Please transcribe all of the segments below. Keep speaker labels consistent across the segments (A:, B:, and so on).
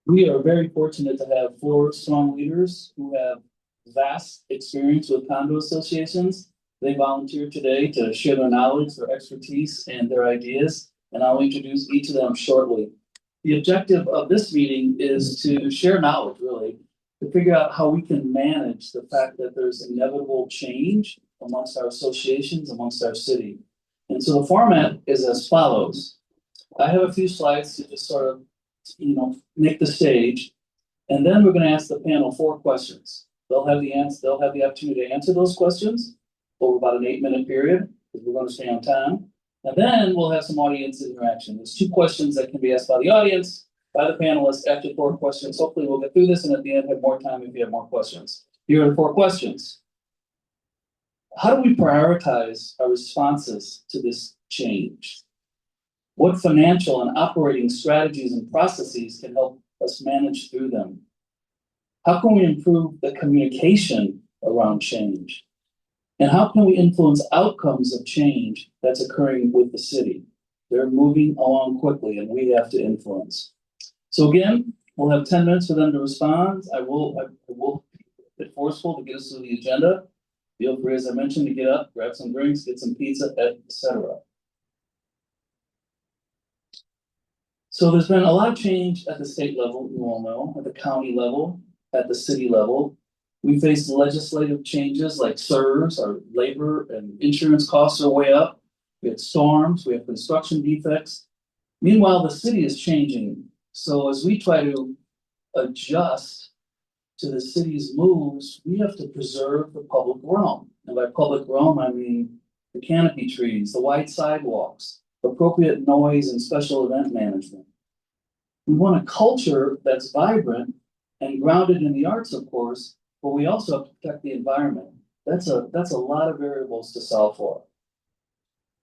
A: We are very fortunate to have four strong leaders who have vast experience with condo associations. They volunteered today to share their knowledge, their expertise, and their ideas, and I'll introduce each of them shortly. The objective of this meeting is to share knowledge, really, to figure out how we can manage the fact that there's inevitable change amongst our associations, amongst our city. And so the format is as follows. I have a few slides to just sort of, make the stage. And then we're going to ask the panel 4 questions. They'll have the opportunity to answer those questions over about an 8-minute period, because we're going to stay on time. And then we'll have some audience interaction. There's 2 questions that can be asked by the audience, by the panelists after 4 questions. Hopefully we'll get through this and at the end have more time if you have more questions. Here are the 4 questions. How do we prioritize our responses to this change? What financial and operating strategies and processes can help us manage through them? How can we improve the communication around change? And how can we influence outcomes of change that's occurring with the city? They're moving along quickly and we have to influence. So again, we'll have 10 minutes for them to respond. I will be forceful to get us through the agenda. Feel free, as I mentioned, to get up, grab some drinks, get some pizza, etc. So there's been a lot of change at the state level, you all know, at the county level, at the city level. We face legislative changes like SERS, our labor and insurance costs are way up. We have storms, we have construction defects. Meanwhile, the city is changing. So as we try to adjust to the city's moves, we have to preserve the public realm. And by public realm, I mean the canopy trees, the wide sidewalks, appropriate noise and special event management. We want a culture that's vibrant and grounded in the arts, of course, but we also have to protect the environment. That's a lot of variables to solve for.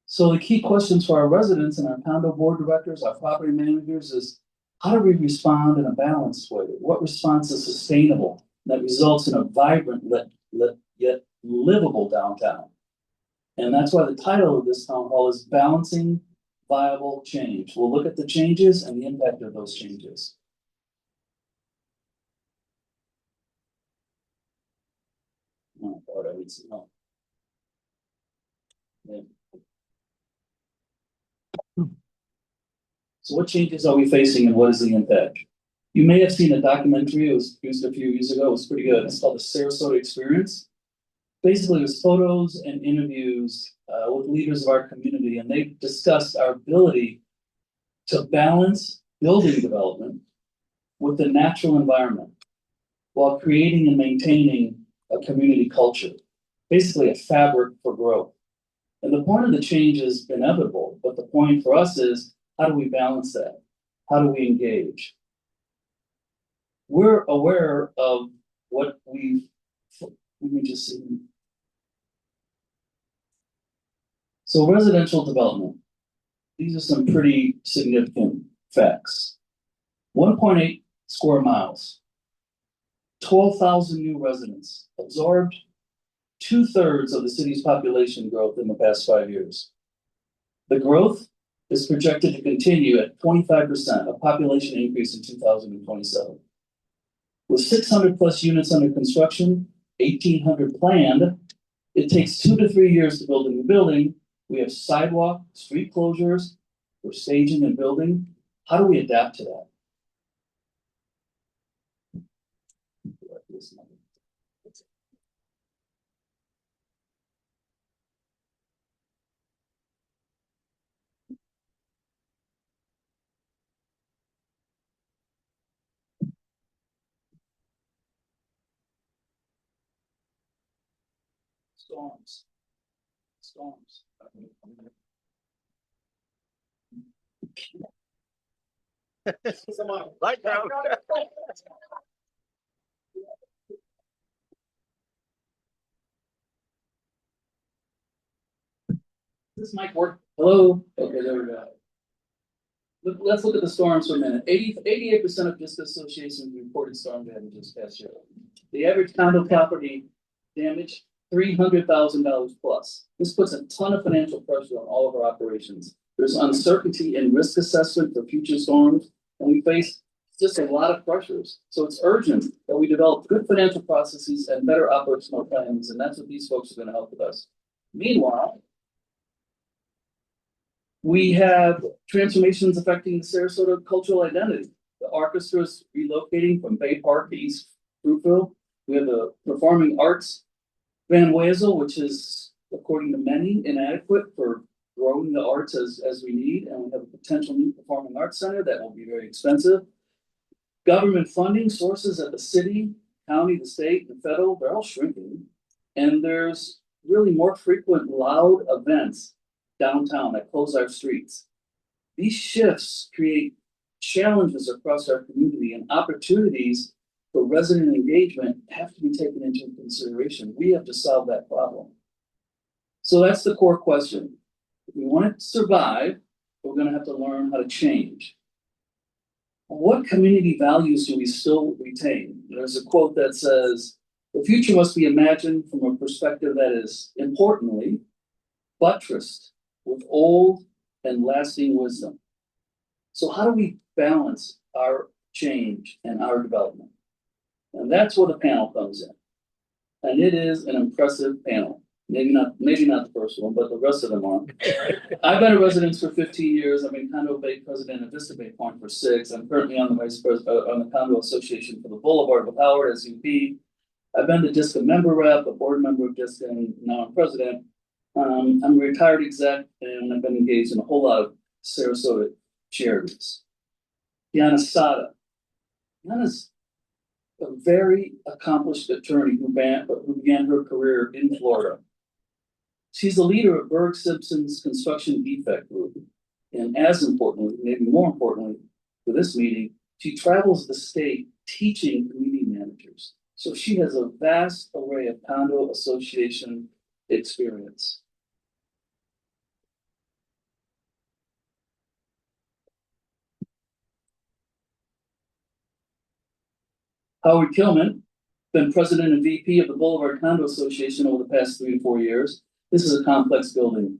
A: So the key questions for our residents and our condo board directors, our property managers is, how do we respond in a balanced way? What response is sustainable that results in a vibrant yet livable downtown? And that's why the title of this town hall is Balancing Viable Change. We'll look at the changes and the impact of those changes. Oh, I thought I would see. Oh. Yeah. So what changes are we facing and what is the impact? You may have seen a documentary, it was produced a few years ago, it was pretty good. It's called the Sarasota Experience. Basically, it was photos and interviews with leaders of our community, and they discussed our ability to balance building development with the natural environment while creating and maintaining a community culture, basically a fabric for growth. And the point of the change is inevitable, but the point for us is, how do we balance that? How do we engage? We're aware of what let me just see. So residential development, these are some pretty significant facts. 1.8 square miles, 12,000 new residents, absorbed 2/3 of the city's population growth in the past 5 years. The growth is projected to continue at 25%, a population increase in 2027. With 600 plus units under construction, 1,800 planned, it takes 2 to 3 years to build a new building. We have sidewalk, street closures, we're staging and building. How do we adapt to that? Storms.
B: Light down.
A: This might work. Hello? Okay, there we go. Let's look at the storms for a minute. 88% of DSCA associations reported storm damage this past year. The average condo property damage, $300,000 plus. This puts a ton of financial pressure on all of our operations. There's uncertainty in risk assessment for future storms, and we face just a lot of pressures. So it's urgent that we develop good financial processes and better operational plans, and that's what these folks are going to help with us. Meanwhile, we have transformations affecting the Sarasota cultural identity. The orchestra is relocating from Bay Park to East Fruitville. We have the performing arts Van Wezel, which is, according to many, inadequate for growing the arts as we need. And we have a potential new performing arts center that will be very expensive. Government funding sources at the city, county, the state, and federal, they're all shrinking. And there's really more frequent loud events downtown that close our streets. These shifts create challenges across our community, and opportunities for resident engagement have to be taken into consideration. We have to solve that problem. So that's the core question. If we want to survive, we're going to have to learn how to change. What community values do we still retain? There's a quote that says, "The future must be imagined from a perspective that is, importantly, buttressed with old and lasting wisdom." So how do we balance our change and our development? And that's where the panel comes in. And it is an impressive panel. Maybe not the first one, but the rest of them are. I've been a resident for 15 years. I've been Condo Bay president of Vista Bay Point for 6. I'm currently on the vice president on the Condo Association for the Boulevard of Howard as UP. I've been the DSCA member rep, a board member of DSCA, and now I'm president. I'm a retired exec, and I've been engaged in a whole lot of Sarasota charities. Deanna Sada. Deanna's a very accomplished attorney who began her career in Florida. She's the leader of Berg Simpson's construction defect group. And as importantly, maybe more importantly for this meeting, she travels the state teaching community managers. So she has a vast array of condo association experience. Howard Kilman, been president and VP of the Boulevard Condo Association over the past 3 to 4 years. This is a complex building,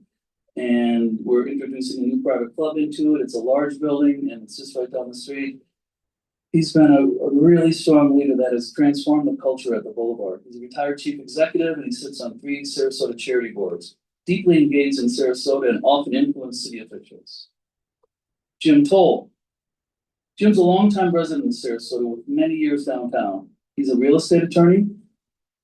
A: and we're introducing a new private club into it. It's a large building, and it's just right down the street. He's been a really strong leader that has transformed the culture at the Boulevard. He's a retired chief executive, and he sits on 3 Sarasota charity boards, deeply engaged in Sarasota and often influenced city officials. Jim Toll. Jim's a longtime resident of Sarasota with many years downtown. He's a real estate attorney,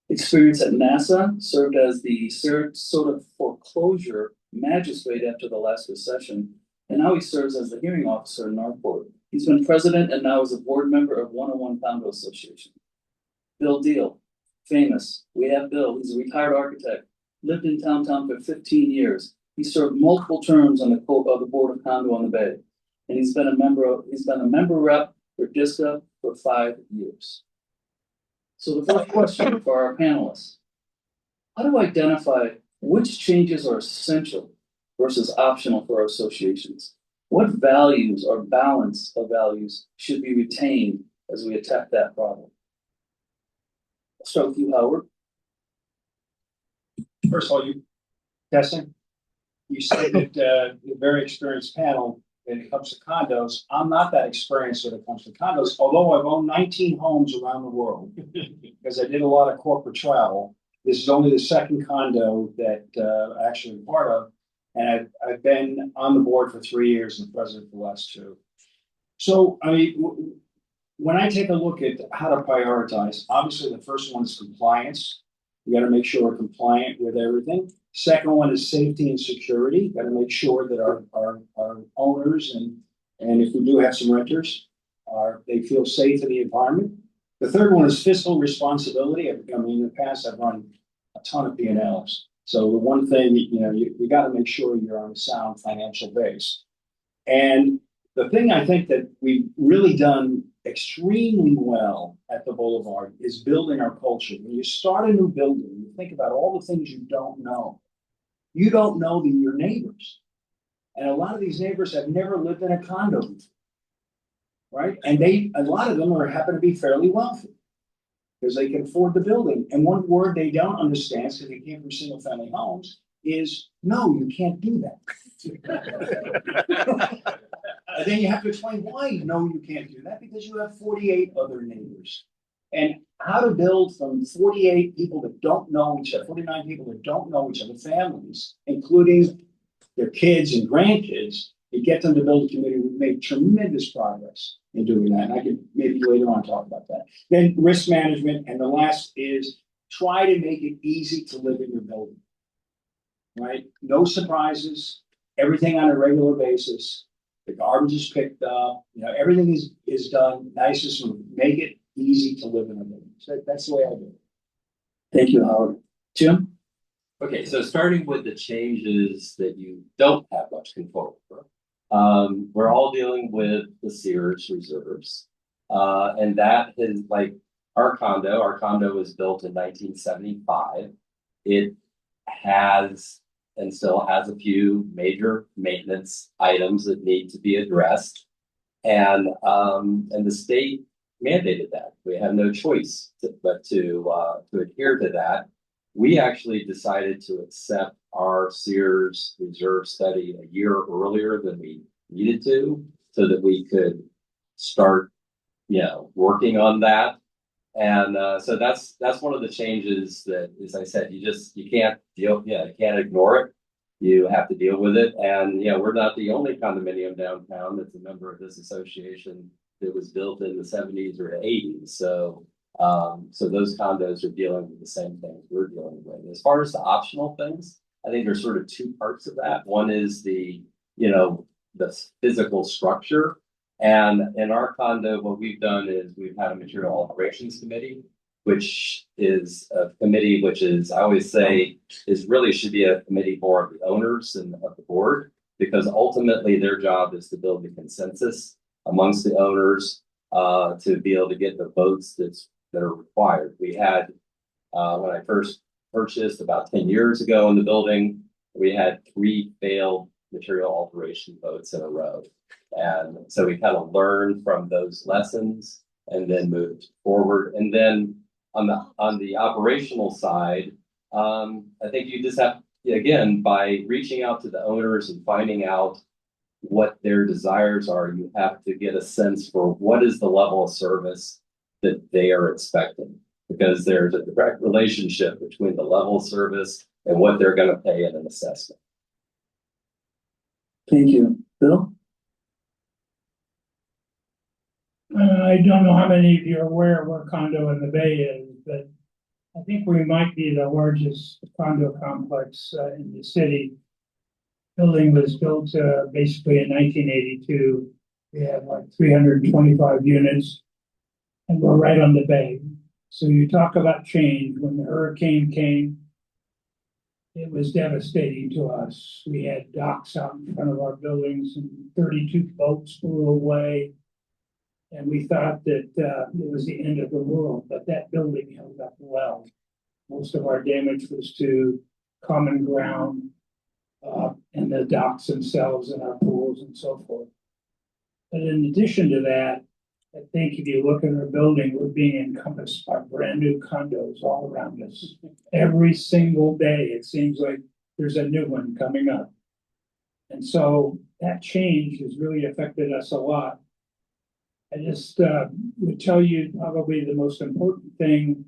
A: experience at NASA, served as the Sarasota foreclosure magistrate after the last recession, and now he serves as the hearing officer in Northport. He's been president and now is a board member of 101 Condo Association. Bill Deal, famous. We have Bill. He's a retired architect, lived in downtown for 15 years. He served multiple terms on the board of Condo on the Bay, and he's been a member rep for DSCA for 5 years. So the first question for our panelists: how do we identify which changes are essential versus optional for our associations? What values or balance of values should be retained as we attack that problem? I'll start with you, Howard.
B: First of all, you said that a very experienced panel when it comes to condos. I'm not that experienced when it comes to condos, although I've owned 19 homes around the world because I did a lot of corporate travel. This is only the second condo that I actually am part of. And I've been on the board for 3 years and president for the last 2. So, I mean, when I take a look at how to prioritize, obviously the first one is compliance. You got to make sure we're compliant with everything. Second one is safety and security. Got to make sure that our owners and if we do have some renters, they feel safe in the environment. The third one is fiscal responsibility. I mean, in the past, I've run a ton of P&Ls. So the one thing, you got to make sure you're on a sound financial base. And the thing I think that we've really done extremely well at the Boulevard is building our culture. When you start a new building, you think about all the things you don't know. You don't know your neighbors. And a lot of these neighbors have never lived in a condo before, right? And a lot of them happen to be fairly wealthy because they can afford the building. And one word they don't understand, because they came from single family homes, is no, you can't do that. then you have to explain why, no, you can't do that, because you have 48 other neighbors. And how to build from 48 people that don't know each other, 49 people that don't know each other, families, including their kids and grandkids, and get them to build a community. We've made tremendous progress in doing that. And I can maybe later on talk about that. Then risk management. And the last is try to make it easy to live in your building. Right? No surprises, everything on a regular basis. The garbage is picked up, everything is done nice and smooth. Make it easy to live in a building. So that's the way I do it.
A: Thank you, Howard. Jim?
C: Okay, so starting with the changes that you don't have much control over. We're all dealing with the Sears reserves. And that is like our condo was built in 1975. It has and still has a few major maintenance items that need to be addressed. And the state mandated that. We have no choice but to adhere to that. We actually decided to accept our Sears reserve study a year earlier than we needed to, so that we could start, working on that. And so that's one of the changes that, as I said, you can't ignore it. You have to deal with it. And we're not the only condominium downtown that's a member of this association that was built in the 70s or 80s. So those condos are dealing with the same things we're dealing with. As far as the optional things, I think there's sort of two parts of that. One is the physical structure. And in our condo, what we've done is we've had a material alterations committee, which is a committee, I always say, really should be a committee more of the owners and of the board, because ultimately their job is to build a consensus amongst the owners to be able to get the votes that are required. We had, when I first purchased about 10 years ago in the building, we had 3 failed material alteration votes in a row. And so we kind of learned from those lessons and then moved forward. And then on the operational side, I think you just have, again, by reaching out to the owners and finding out what their desires are, you have to get a sense for what is the level of service that they are expecting, because there's a direct relationship between the level of service and what they're going to pay in an assessment.
A: Thank you. Bill?
D: I don't know how many of you are aware of where Condo in the Bay is, but I think we might be the largest condo complex in the city. Building was built basically in 1982. We have like 325 units, and we're right on the bay. So you talk about change. When the hurricane came, it was devastating to us. We had docks out in front of our buildings, and 32 boats flew away. And we thought that it was the end of the world, but that building held up well. Most of our damage was to common ground and the docks themselves and our pools and so forth. But in addition to that, I think if you look at our building, we're being encompassed by brand new condos all around us. Every single day, it seems like there's a new one coming up. And so that change has really affected us a lot. I just would tell you probably the most important thing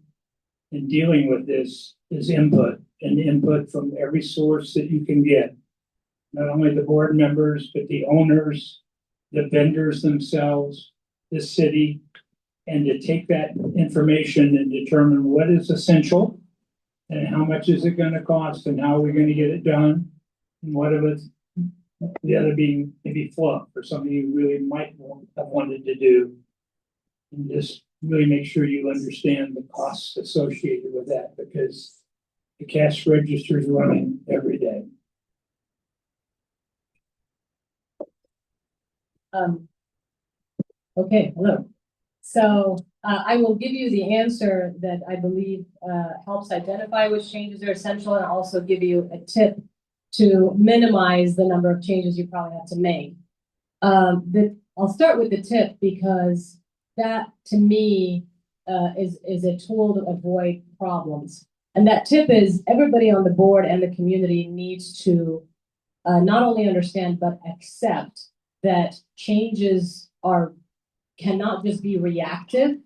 D: in dealing with this is input, and input from every source that you can get. Not only the board members, but the owners, the vendors themselves, the city, and to take that information and determine what is essential and how much is it going to cost and how are we going to get it done, and what of it, the other being maybe fluff or something you really might have wanted to do, and just really make sure you understand the costs associated with that, because the cash register is running every day.
E: Okay, hello. So I will give you the answer that I believe helps identify which changes are essential, and also give you a tip to minimize the number of changes you probably have to make. I'll start with the tip, because that to me is a tool to avoid problems. And that tip is everybody on the board and the community needs to not only understand, but accept that changes cannot just be reactive.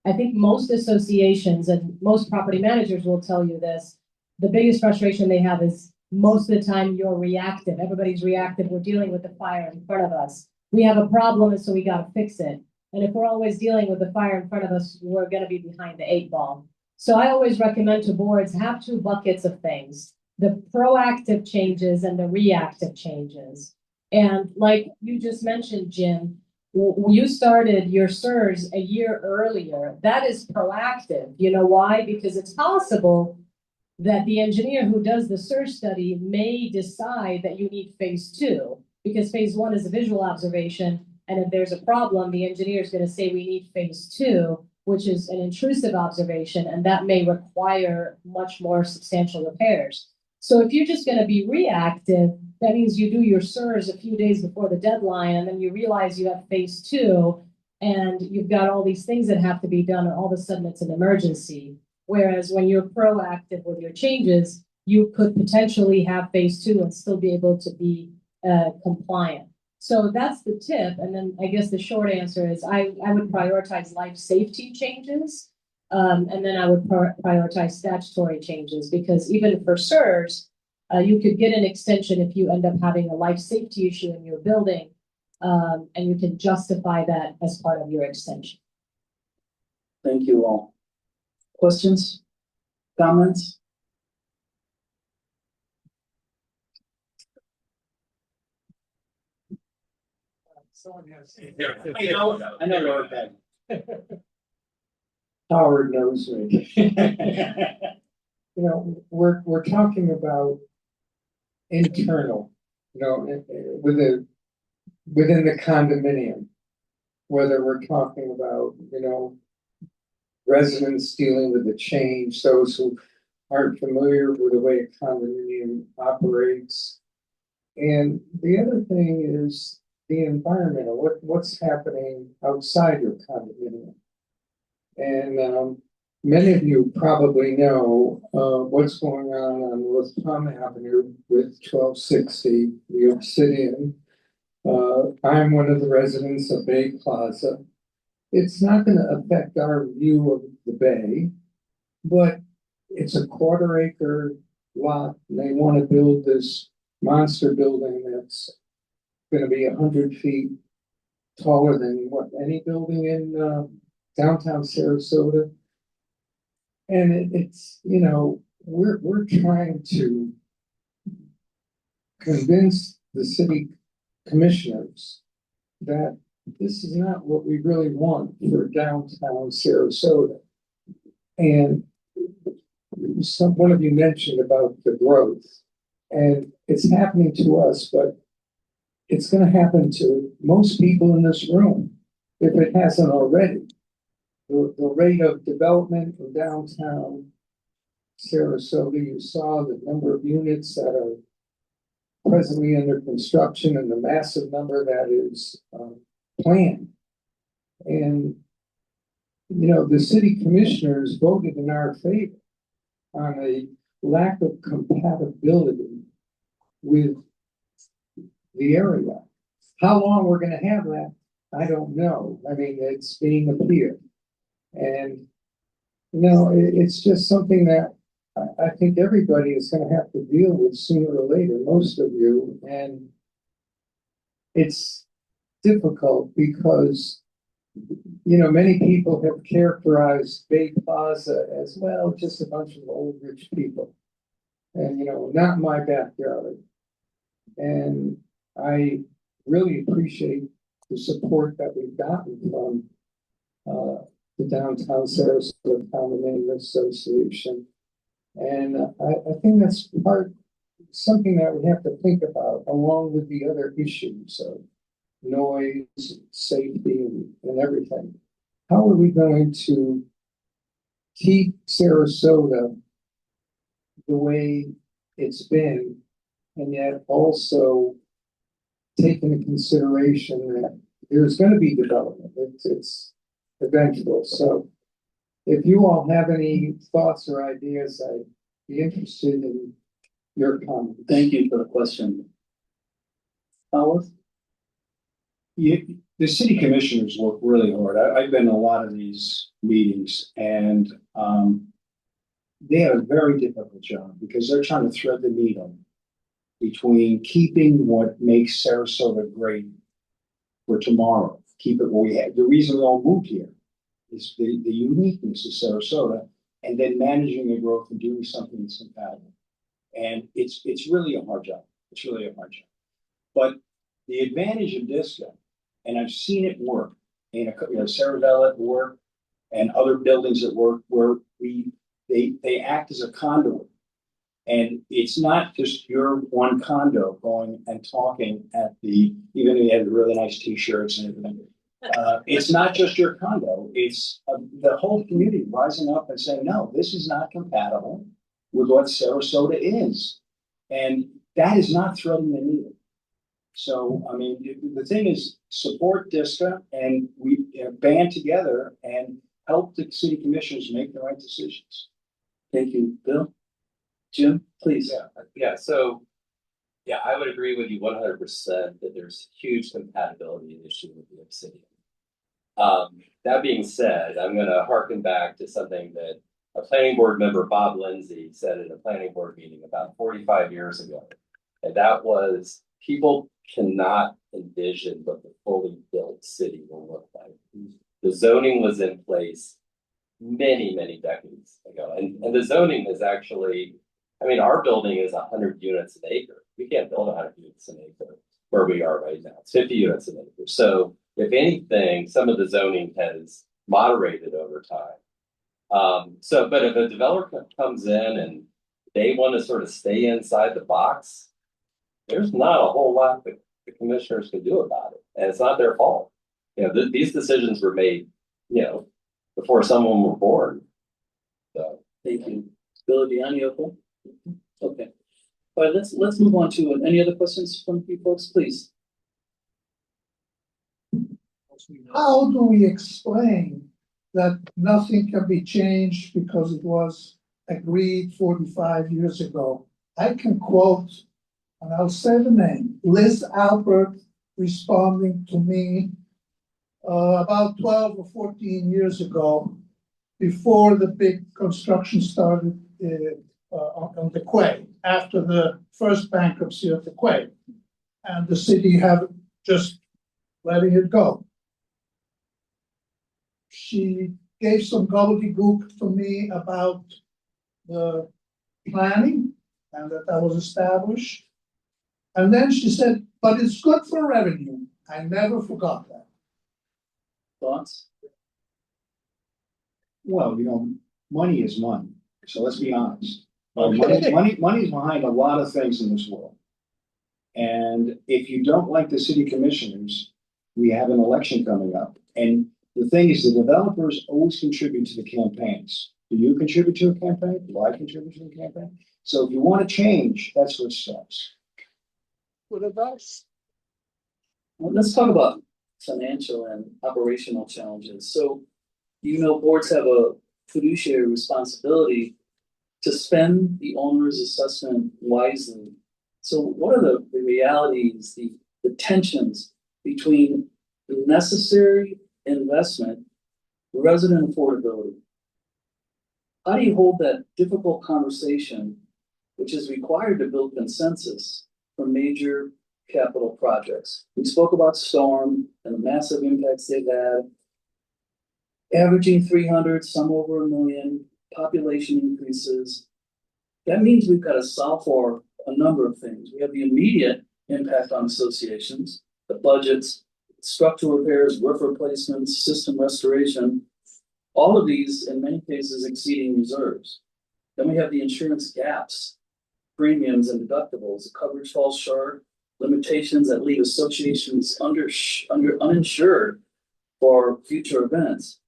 E: I think most associations and most property managers will tell you this. The biggest frustration they have is most of the time you're reactive. Everybody's reactive. We're dealing with the fire in front of us. We have a problem, and so we got to fix it. And if we're always dealing with the fire in front of us, we're going to be behind the 8 ball. So I always recommend to boards have 2 buckets of things, the proactive changes and the reactive changes. And like you just mentioned, Jim, you started your SERS a year earlier. That is proactive. You know why? Because it's possible that the engineer who does the SERS study may decide that you need phase 2, because phase 1 is a visual observation. And if there's a problem, the engineer is going to say we need phase 2, which is an intrusive observation, and that may require much more substantial repairs. So if you're just going to be reactive, that means you do your SERS a few days before the deadline, and then you realize you have phase 2, and you've got all these things that have to be done, and all of a sudden it's an emergency. Whereas when you're proactive with your changes, you could potentially have phase 2 and still be able to be compliant. So that's the tip. And then I guess the short answer is I would prioritize life safety changes. And then I would prioritize statutory changes, because even for SERS, you could get an extension if you end up having a life safety issue in your building, and you can justify that as part of your extension.
A: Thank you all. Questions? Comments?
B: Someone has.
A: I know you're okay.
F: Howard knows me. You know, we're talking about internal, you know, within the condominium, whether we're talking about, you know, residents dealing with the change, those who aren't familiar with the way a condominium operates. And the other thing is the environmental, what's happening outside your condominium. And many of you probably know what's going on Lough Avenue with 1260 the Obsidian. I'm one of the residents of Bay Plaza. It's not going to affect our view of the bay, but it's a 1/4 acre lot. And they want to build this monster building that's going to be 100 feet taller than what any building in downtown Sarasota. And it's, you know, we're trying to convince the city commissioners that this is not what we really want for downtown Sarasota. And one of you mentioned about the growth, and it's happening to us, but it's going to happen to most people in this room if it hasn't already. The rate of development in downtown Sarasota, you saw the number of units that are presently under construction and the massive number that is planned. And, you know, the city commissioners voted in our favor on a lack of compatibility with the area. How long we're going to have that, I don't know. I mean, it's being appealed. And, you know, it's just something that I think everybody is going to have to deal with sooner or later, most of you. And it's difficult because, you know, many people have characterized Bay Plaza as, well, just a bunch of old rich people. And, you know, not my backyard. And I really appreciate the support that we've gotten from the Downtown Sarasota Condominium Association. And I think that's something that we have to think about, along with the other issues of noise, safety, and everything. How are we going to keep Sarasota the way it's been, and yet also take into consideration that there's going to be development. It's eventual. So if you all have any thoughts or ideas, I'd be interested in your comments.
A: Thank you for the question. Howard?
B: The city commissioners work really hard. I've been in a lot of these meetings and, they have a very difficult job because they're trying to thread the needle between keeping what makes Sarasota great for tomorrow, keep it where we have, the reason we all moved here is the uniqueness of Sarasota, and then managing the growth and doing something that's compatible. And it's really a hard job. It's really a hard job. But the advantage of DSCA, and I've seen it work in Sarasota at work and other buildings at work where they act as a conduit. And it's not just your one condo going and talking at the, even though you have really nice t-shirts and everything. It's not just your condo, it's the whole community rising up and saying, no, this is not compatible with what Sarasota is. And that is not threading the needle. So, I mean, the thing is support DSCA and we band together and help the city commissioners make the right decisions.
A: Thank you, Bill. Jim, please.
C: Yeah, so, yeah, I would agree with you 100% that there's huge compatibility issue with the Obsidian. That being said, I'm gonna harken back to something that a planning board member, Bob Lindsay, said at a planning board meeting about 45 years ago. And that was, people cannot envision what the fully built city will look like. The zoning was in place many, many decades ago. And the zoning is actually, I mean, our building is 100 units an acre. We can't build 100 units an acre where we are right now. It's 50 units an acre. So if anything, some of the zoning has moderated over time. But if a developer comes in and they want to sort of stay inside the box, there's not a whole lot that the commissioners can do about it. And it's not their fault. You know, these decisions were made, you know, before someone were born. So
A: Thank you. Bill, do you have any other? Okay. All right, let's move on to any other questions from you folks, please.
F: How do we explain that nothing can be changed because it was agreed 45 years ago? I can quote, and I'll say the name, Liz Albert responding to me about 12 or 14 years ago, before the big construction started on the quay, after the first bankruptcy of the quay, and the city have just letting it go. She gave some gobbledygook to me about the planning and that was established. And then she said, but it's good for revenue. I never forgot that.
A: Thoughts?
B: Well, you know, money is money. So let's be honest.
A: Okay.
B: Money is behind a lot of things in this world. And if you don't like the city commissioners, we have an election coming up. And the thing is, the developers always contribute to the campaigns. Do you contribute to a campaign? Do I contribute to a campaign? So if you want to change, that's what starts.
F: What advice?
A: Well, let's talk about financial and operational challenges. So, you know, boards have a fiduciary responsibility to spend the owner's assessment wisely. So what are the realities, the tensions between the necessary investment, resident affordability? How do you hold that difficult conversation, which is required to build consensus for major capital projects? We spoke about storm and the massive impacts they've had, averaging 300, some over 1 million, population increases. That means we've got to solve for a number of things. We have the immediate impact on associations, the budgets, structural repairs, roof replacements, system restoration, all of these in many cases exceeding reserves. Then we have the insurance gaps, premiums and deductibles, coverage falls short, limitations that leave associations uninsured for future events.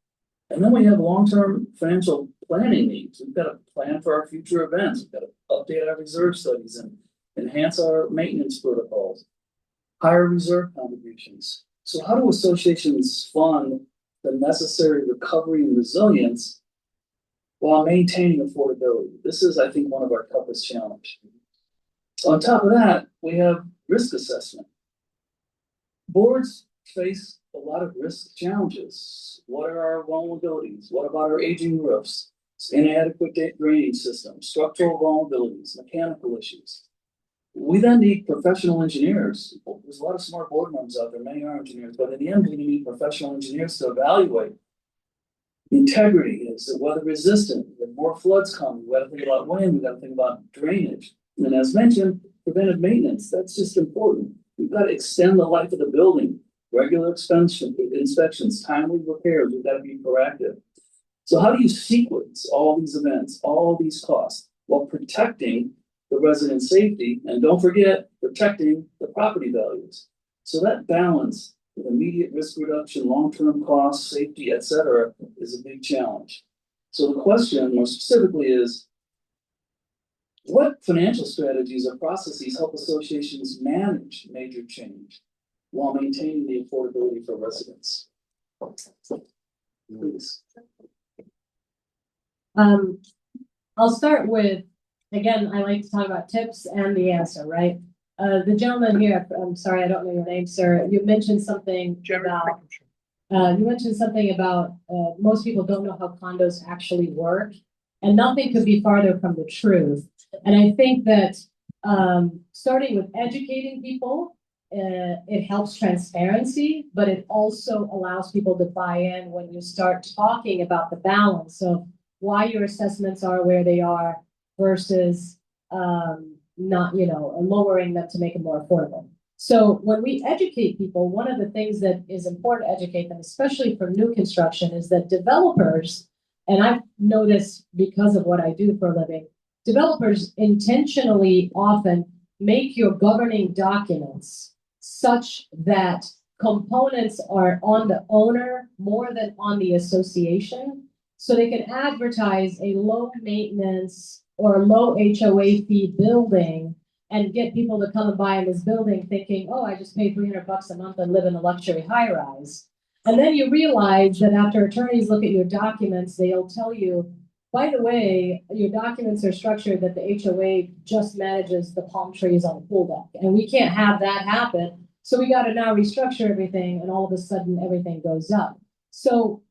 A: And then we have long-term financial planning needs. We've got to plan for our future events. We've got to update our reserve studies and enhance our maintenance protocols, higher reserve contributions. So how do associations fund the necessary recovery and resilience while maintaining affordability? This is, I think, one of our toughest challenges. On top of that, we have risk assessment. Boards face a lot of risk challenges. What are our vulnerabilities? What about our aging roofs? Inadequate drainage systems, structural vulnerabilities, mechanical issues. We then need professional engineers. There's a lot of smart board members out there, many are engineers, but in the end, we need professional engineers to evaluate integrity. Is it weather resistant? With more floods coming, we gotta think about wind, we gotta think about drainage. And as mentioned, preventive maintenance, that's just important. We've got to extend the life of the building, regular inspections, timely repairs, we've got to be proactive. So how do you sequence all these events, all these costs, while protecting the resident safety, and don't forget, protecting the property values? So that balance with immediate risk reduction, long-term costs, safety, et cetera, is a big challenge. So the question more specifically is, what financial strategies or processes help associations manage major change while maintaining the affordability for residents? Please.
E: I'll start with, again, I like to talk about tips and the answer, right? The gentleman here, I'm sorry, I don't know your name, sir. You mentioned something about, most people don't know how condos actually work, and nothing could be farther from the truth. And I think that starting with educating people, it helps transparency, but it also allows people to buy in when you start talking about the balance of why your assessments are where they are versus not, lowering them to make it more affordable. So when we educate people, one of the things that is important to educate them, especially for new construction, is that developers, and I've noticed because of what I do for a living, developers intentionally often make your governing documents such that components are on the owner more than on the association. So they can advertise a low maintenance or low HOA fee building and get people to come and buy in this building thinking, oh, I just paid $300 a month and live in a luxury high rise. And then you realize that after attorneys look at your documents, they'll tell you, by the way, your documents are structured that the HOA just manages the palm trees on the pool deck. And we can't have that happen. So we got to now restructure everything, and all of a sudden everything goes up. So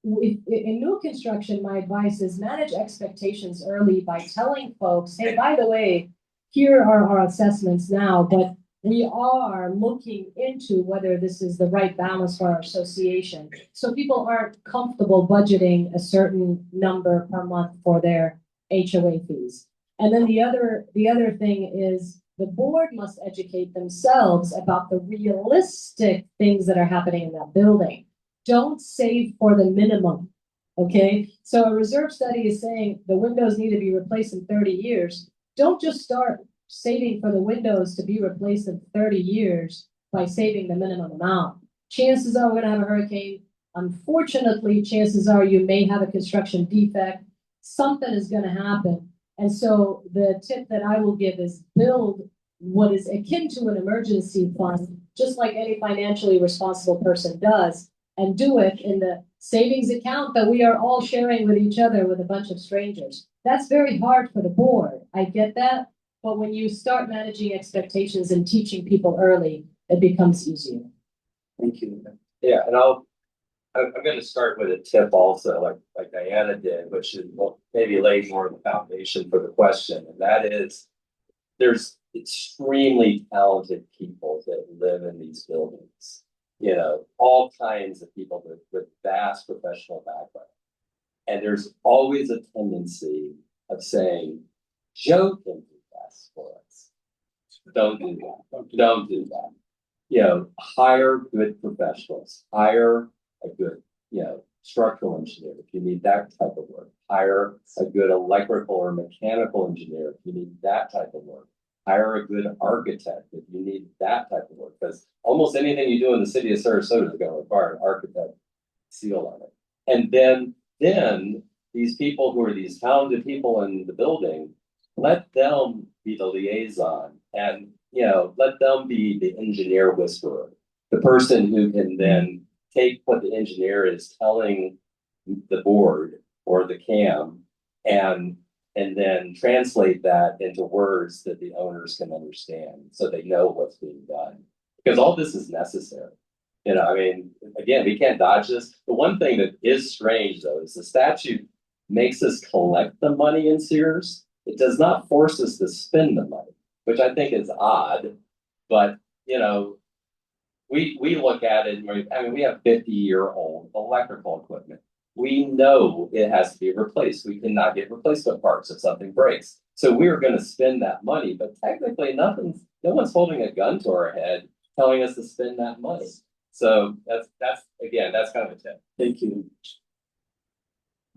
E: in new construction, my advice is manage expectations early by telling folks, hey, by the way, here are our assessments now, but we are looking into whether this is the right balance for our association. So people aren't comfortable budgeting a certain number per month for their HOA fees. And then the other thing is the board must educate themselves about the realistic things that are happening in that building. Don't save for the minimum, okay? So a reserve study is saying the windows need to be replaced in 30 years. Don't just start saving for the windows to be replaced in 30 years by saving the minimum amount. Chances are we're gonna have a hurricane. Unfortunately, chances are you may have a construction defect. Something is gonna happen. And so the tip that I will give is build what is akin to an emergency fund, just like any financially responsible person does, and do it in the savings account that we are all sharing with each other with a bunch of strangers. That's very hard for the board. I get that. But when you start managing expectations and teaching people early, it becomes easier.
A: Thank you.
C: Yeah, and I'm going to start with a tip also, like Diana did, which is maybe lay more of the foundation for the question, and that is, there's extremely talented people that live in these buildings. All kinds of people with vast professional background, and there's always a tendency of saying, Joe can do best for us. Don't do that. Don't do that. Hire good professionals. Hire a good, structural engineer if you need that type of work. Hire a good electrical or mechanical engineer if you need that type of work. Hire a good architect if you need that type of work, because almost anything you do in the city of Sarasota is going to require an architect seal on it. And then these people who are these talented people in the building, let them be the liaison, and let them be the engineer whisperer, the person who can then take what the engineer is telling the board or the CAM and then translate that into words that the owners can understand so they know what's being done. Because all this is necessary. You know, I mean, again, we can't dodge this. The one thing that is strange though is the statute makes us collect the money in Sears. It does not force us to spend the money, which I think is odd. But, you know, we look at it, I mean, we have 50-year-old electrical equipment. We know it has to be replaced. We cannot get replacement parts if something breaks. So we're going to spend that money, but technically no one's holding a gun to our head telling us to spend that money. So that's again, that's kind of a tip.
A: Thank you.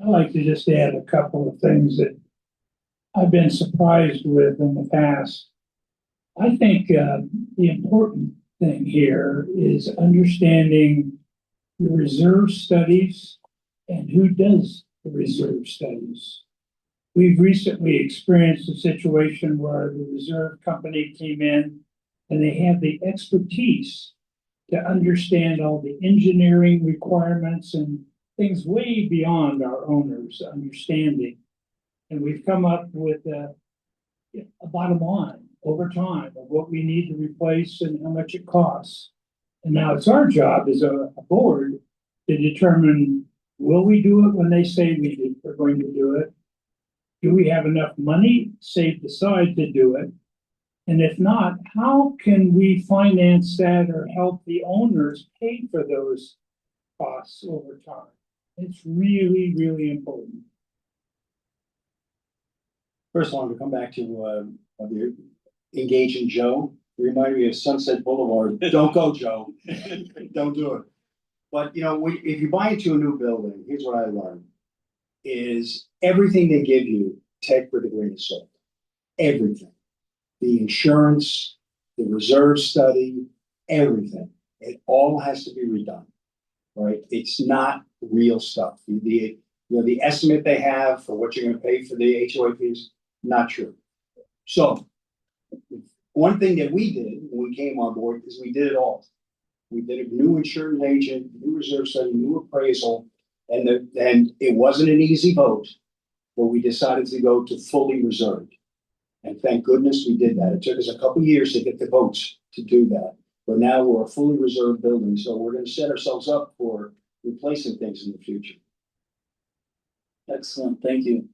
D: I'd like to just add a couple of things that I've been surprised with in the past. I think the important thing here is understanding the reserve studies and who does the reserve studies. We've recently experienced a situation where the reserve company came in and they have the expertise to understand all the engineering requirements and things way beyond our owners' understanding. And we've come up with a bottom line over time of what we need to replace and how much it costs. And now it's our job as a board to determine, will we do it when they say we're going to do it? Do we have enough money saved aside to do it? And if not, how can we finance that or help the owners pay for those costs over time? It's really, really important.
B: First, I wanted to come back to the engaging Joe. It reminded me of Sunset Boulevard. Don't go, Joe. Don't do it. But you know, if you buy into a new building, here's what I learned: is everything they give you, take with a grain of salt. Everything, the insurance, the reserve study, everything. It all has to be redone. Right? It's not real stuff. The estimate they have for what you're going to pay for the HOA fees, not true. So one thing that we did when we came on board is we did it all. We did a new insurance agent, new reserve study, new appraisal, and it wasn't an easy vote, but we decided to go to fully reserved. And thank goodness we did that. It took us a couple of years to get the votes to do that. But now we're a fully reserved building, so we're going to set ourselves up for replacing things in the future.
A: Excellent, thank you.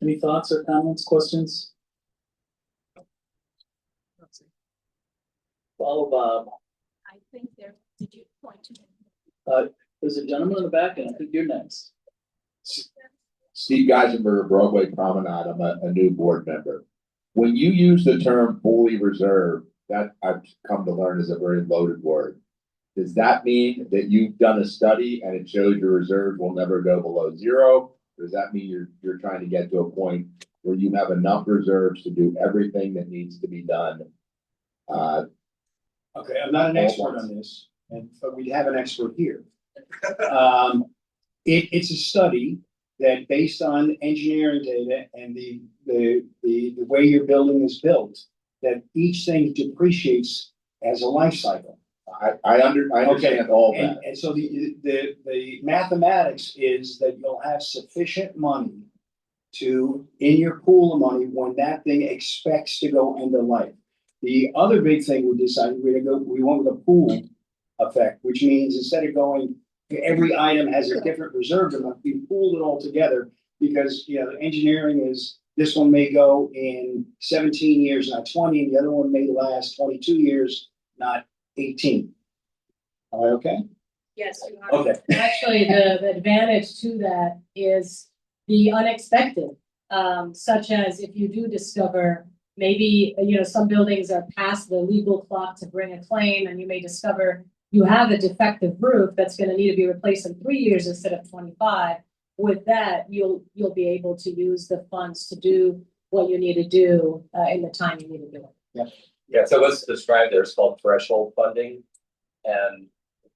A: Any thoughts or comments, questions? Follow Bob.
G: I think did you point to him?
A: There's a gentleman in the back, and I think you're next.
H: Steve Geisenberg, Broadway Promenade. I'm a new board member. When you use the term fully reserved, that I've come to learn is a very loaded word. Does that mean that you've done a study and it shows your reserve will never go below zero? Or does that mean you're trying to get to a point where you have enough reserves to do everything that needs to be done?
B: Okay, I'm not an expert on this, but we have an expert here. It's a study that, based on engineering data and the way your building is built, that each thing depreciates as a life cycle.
H: I understand all that.
B: And so the mathematics is that you'll have sufficient money in your pool of money when that thing expects to go end of life. The other big thing we decided we went with a pool effect, which means instead of going, every item has a different reserve amount, we pooled it all together because, you know, the engineering is, this one may go in 17 years, not 20, and the other one may last 22 years, not 18. Am I okay?
E: Yes, you are.
B: Okay.
E: Actually, the advantage to that is the unexpected, such as if you do discover maybe, you know, some buildings are past the legal clock to bring a claim, and you may discover you have a defective roof that's going to need to be replaced in 3 years instead of 25. With that, you'll be able to use the funds to do what you need to do in the time you need to do it.
C: Yeah, so what's described there is called threshold funding and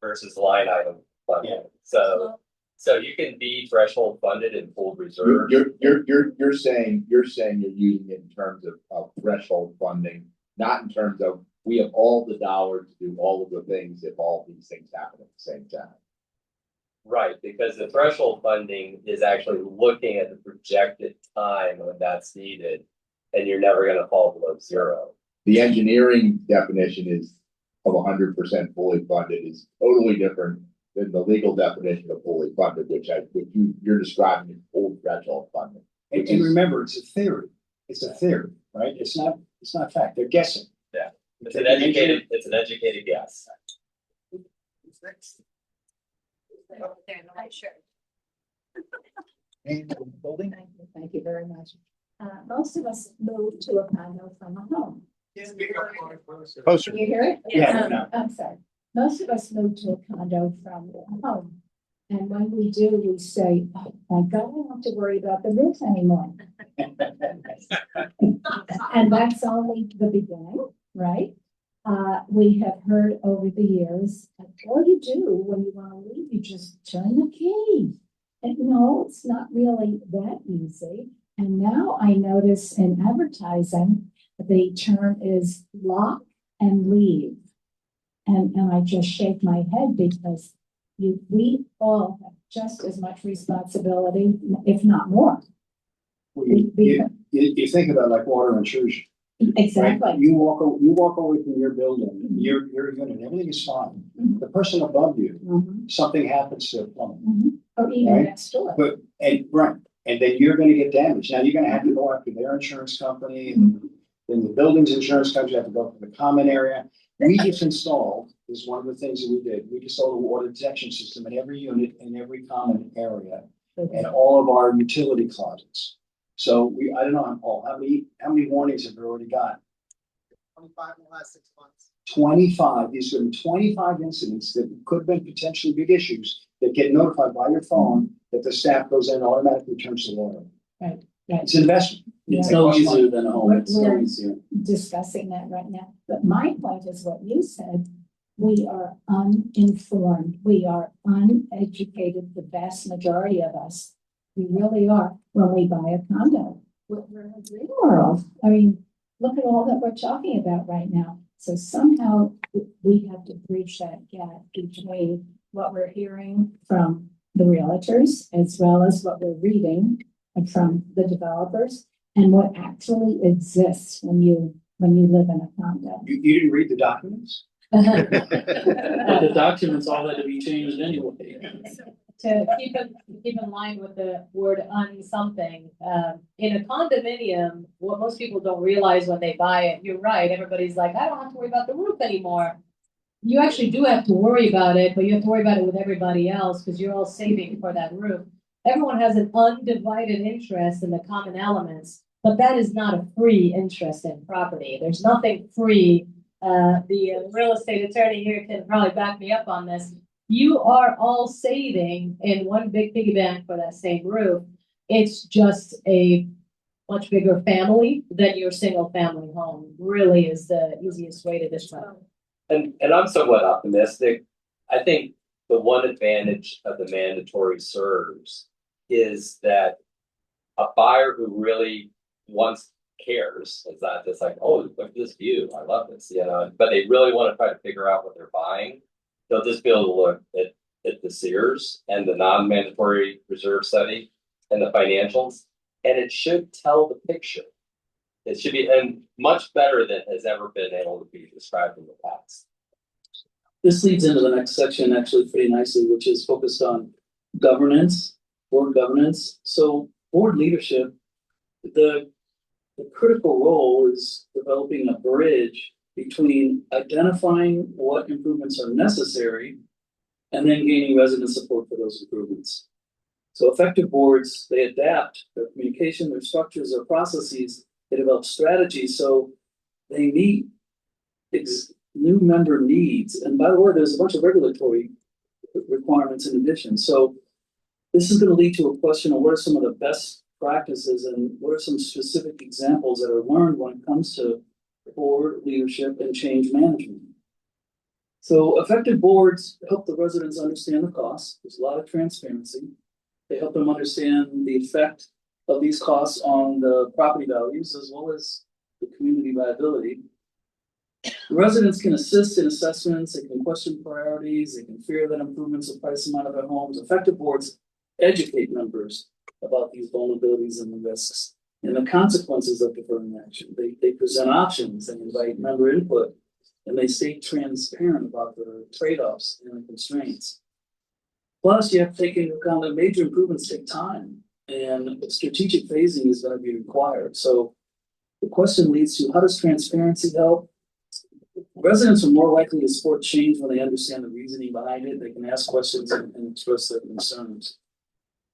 C: versus line item funding.
B: Yeah.
C: So you can be threshold funded in full reserve.
H: You're saying you're using it in terms of threshold funding, not in terms of we have all the dollars to do all of the things if all these things happen at the same time.
C: Right, because the threshold funding is actually looking at the projected time when that's needed, and you're never going to fall below zero.
H: The engineering definition is of 100% fully funded is totally different than the legal definition of fully funded, which you're describing as full threshold funding.
B: And remember, it's a theory. It's a theory, right? It's not fact. They're guessing.
C: It's an educated guess.
G: They're in the white shirt.
B: Building?
G: Thank you very much. Most of us moved to a condo from a home.
B: Closer.
G: Can you hear it?
B: Yeah, no.
G: I'm sorry. Most of us moved to a condo from a home. And when we do, we say, oh my God, I don't have to worry about the roof anymore. And that's only the beginning, right? We have heard over the years, all you do when you want to leave, you just turn the key. And no, it's not really that easy. And now I notice in advertising, the term is lock and leave. And I just shake my head because we all have just as much responsibility, if not more.
B: You think about like water intrusion.
G: Exactly.
B: Right? You walk away from your building, your unit, everything is fine.
G: Mhm.
B: The person above you,
G: Mhm.
B: something happens to the plumbing.
G: Mhm. Or even
B: Right.
G: next door.
B: And then you're gonna get damaged. Now you're gonna have to go after their insurance company, and then the building's insurance company, you have to go for the common area. We just installed, this is one of the things that we did, we installed a water detection system in every unit, in every common area, and all of our utility closets. So I don't know, Paul, how many warnings have we already got?
I: 25 in the last 6 months.
B: 25, these are 25 incidents that could have been potentially big issues that get notified by your phone that the staff goes in and automatically turns the water.
G: Right.
B: It's an investment.
A: It's
B: It
A: no
B: costs money.
A: easier than a home, it's no
G: We're-
A: easier.
G: Discussing that right now. But my point is what you said. We are uninformed. We are uneducated, the vast majority of us. We really are when we buy a condo. We're in a dream world. I mean, look at all that we're talking about right now. So somehow we have to bridge that gap between what we're hearing from the realtors as well as what we're reading from the developers and what actually exists when you live in a condo.
B: You didn't read the documents?
A: But the documents all had to be changed anyway.
E: To keep in line with the word something, in a condominium, what most people don't realize when they buy it, you're right, everybody's like, I don't have to worry about the roof anymore. You actually do have to worry about it, but you have to worry about it with everybody else because you're all saving for that roof. Everyone has an undivided interest in the common elements, but that is not a free interest in property. There's nothing free. The real estate attorney here can probably back me up on this. You are all saving in one big piggy bank for that same roof. It's just a much bigger family than your single family home. Really is the easiest way to describe it.
C: And I'm somewhat optimistic. I think the one advantage of the mandatory serves is that a buyer who really cares, it's not just like, oh, look at this view, I love this, but they really want to try to figure out what they're buying. They'll just be able to look at the Sears and the non-mandatory reserve study and the financials, and it should tell the picture. It should be, and much better than has ever been able to be described in the past.
A: This leads into the next section actually pretty nicely, which is focused on governance, board governance. So board leadership, the critical role is developing a bridge between identifying what improvements are necessary and then gaining resident support for those improvements. So effective boards, they adapt their communication, their structures, their processes, they develop strategies so they meet new member needs. And by the way, there's a bunch of regulatory requirements in addition. So this is going to lead to a question of what are some of the best practices and what are some specific examples that are learned when it comes to board leadership and change management. So effective boards help the residents understand the costs. There's a lot of transparency. They help them understand the effect of these costs on the property values as well as the community viability. The residents can assist in assessments, they can question priorities, they can fear that improvements will price them out of their homes. Effective boards educate members about these vulnerabilities and the risks and the consequences of deferring action. They present options and invite member input and they stay transparent about the trade-offs and the constraints. Plus, you have to take into account that major improvements take time and strategic phasing is going to be required. So the question leads to, how does transparency help? Residents are more likely to support change when they understand the reasoning behind it. They can ask questions and express their concerns.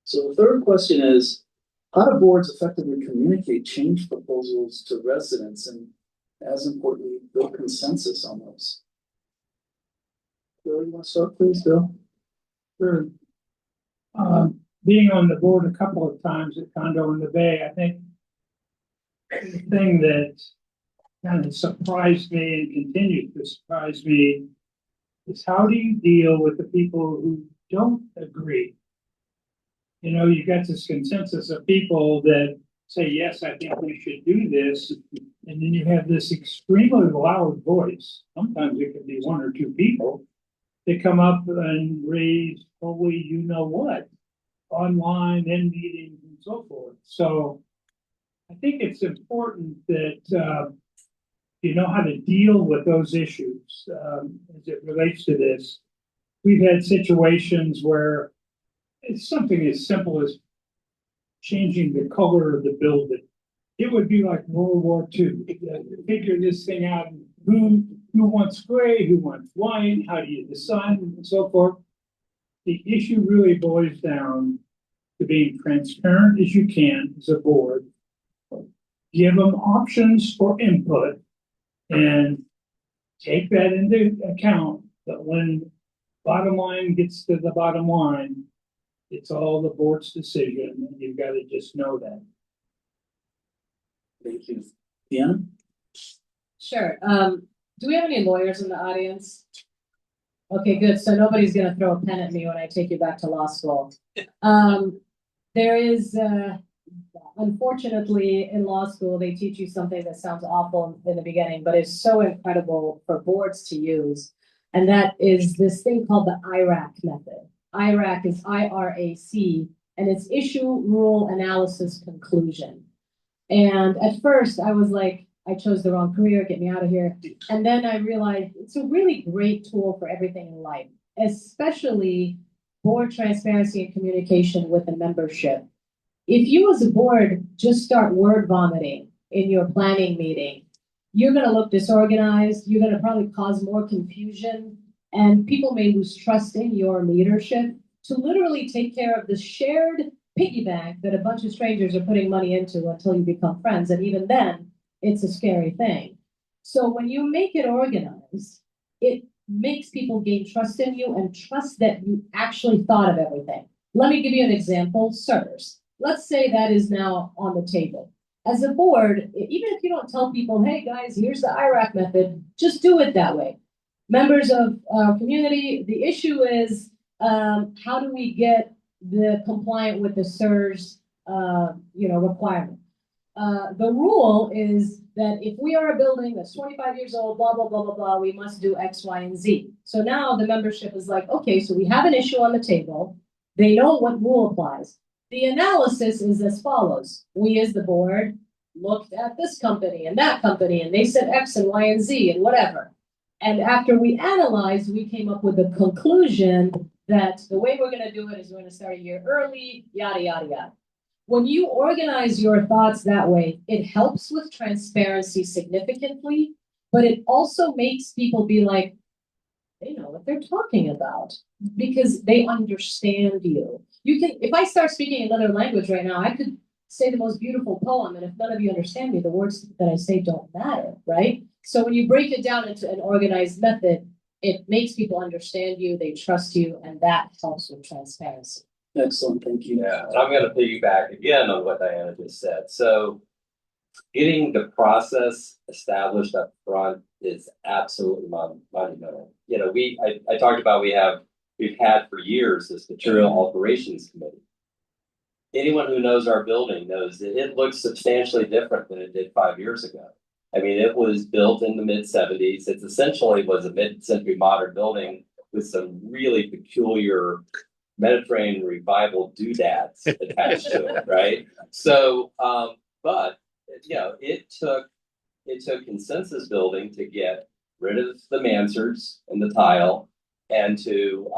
A: So the third question is, how do boards effectively communicate change proposals to residents and, as importantly, build consensus on those? Bill, you want to start, please, Bill?
D: Sure. Being on the board a couple of times at Condo in the Bay, I think the thing that kind of surprised me and continues to surprise me is, how do you deal with the people who don't agree? You know, you got this consensus of people that say, yes, I think we should do this. And then you have this extremely loud voice. Sometimes it can be one or two people. They come up and raise, holy, you know what, online, in meetings and so forth. So I think it's important that you know how to deal with those issues as it relates to this. We've had situations where it's something as simple as changing the color of the building. It would be like World War II. Figure this thing out. Who wants gray? Who wants white? How do you decide? And so forth. The issue really boils down to being transparent as you can as a board. Give them options for input and take that into account. But when bottom line gets to the bottom line, it's all the board's decision, and you've got to just know that.
A: Thank you. Deanna?
E: Sure. Do we have any lawyers in the audience? Okay, good. So nobody's going to throw a pen at me when I take you back to law school. There is, unfortunately, in law school, they teach you something that sounds awful in the beginning, but it's so incredible for boards to use. And that is this thing called the IRAC method. IRAC is IRAC, and it's issue, rule, analysis, conclusion. And at first I was like, I chose the wrong career, get me out of here. And then I realized it's a really great tool for everything in life, especially board transparency and communication with the membership. If you as a board just start word vomiting in your planning meeting, you're going to look disorganized. You're going to probably cause more confusion, and people may lose trust in your leadership to literally take care of the shared piggy bank that a bunch of strangers are putting money into until you become friends. And even then, it's a scary thing. So when you make it organized, it makes people gain trust in you and trust that you actually thought of everything. Let me give you an example. SIRS. Let's say that is now on the table. As a board, even if you don't tell people, hey guys, here's the IRAC method, just do it that way. Members of our community, the issue is, how do we get the compliant with the SIRS requirement? The rule is that if we are a building that's 25 years old, blah, blah, blah, blah, blah, we must do X, Y, and Z. So now the membership is like, okay, so we have an issue on the table. They know what rule applies. The analysis is as follows. We as the board looked at this company and that company, and they said X and Y and Z and whatever. And after we analyzed, we came up with a conclusion that the way we're going to do it is we're going to start a year early, yada, yada, yada. When you organize your thoughts that way, it helps with transparency significantly, but it also makes people be like, they know what they're talking about because they understand you. You can, if I start speaking another language right now, I could say the most beautiful poem, and if none of you understand me, the words that I say don't matter, right? So when you break it down into an organized method, it makes people understand you, they trust you, and that helps with transparency.
A: Excellent, thank you.
C: Yeah, and I'm going to piggyback again on what Diana just said. So getting the process established up front is absolutely monumental. You know, I talked about we've had for years this material alterations committee. Anyone who knows our building knows that it looks substantially different than it did 5 years ago. I mean, it was built in the mid-70s. It essentially was a mid-century modern building with some really peculiar Mediterranean revival doodads attached to it, right? So, but you know, it took consensus building to get rid of the mansards and the tile, and to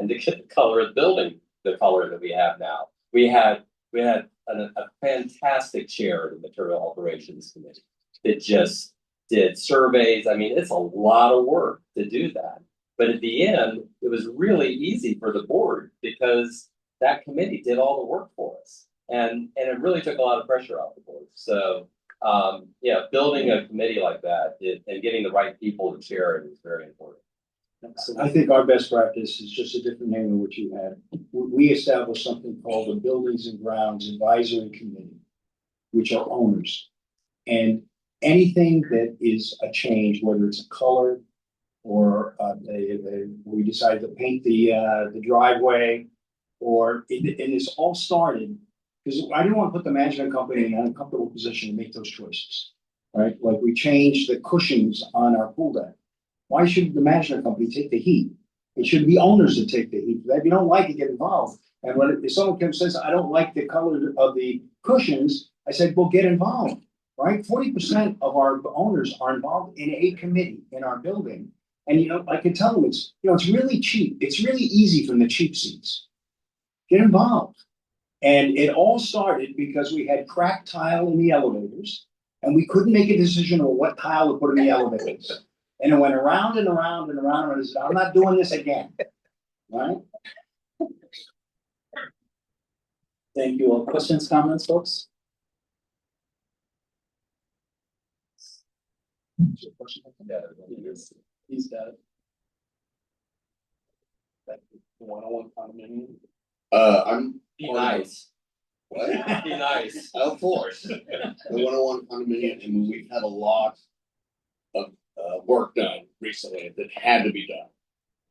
C: get the color of the building, the color that we have now. We had a fantastic chair of the Material Operations Committee that just did surveys. I mean, it's a lot of work to do that. But at the end, it was really easy for the board because that committee did all the work for us. And it really took a lot of pressure off the board. So yeah, building a committee like that and getting the right people to chair it is very important.
B: I think our best practice is just a different name than what you had. We established something called the Buildings and Grounds Advisory Committee, which are owners. And anything that is a change, whether it's a color or we decided to paint the driveway, and it's all started because I didn't want to put the management company in an uncomfortable position to make those choices, right? Like we changed the cushions on our pool deck. Why should the management company take the heat? It should be owners that take the heat. If you don't like it, get involved. And if someone comes and says, I don't like the color of the cushions, I said, well, get involved, right? 40% of our owners are involved in a committee in our building. And, I can tell them it's really cheap. It's really easy from the cheap seats. Get involved. And it all started because we had cracked tile in the elevators and we couldn't make a decision on what tile to put in the elevators. And it went around and around and around and I said, I'm not doing this again, right?
A: Thank you. Questions, comments, folks? He's got it.
B: One-on-one condominium.
J: I'm.
C: Be nice.
J: What?
C: Be nice.
J: Of course. The 101 condominium, and we've had a lot of work done recently that had to be done.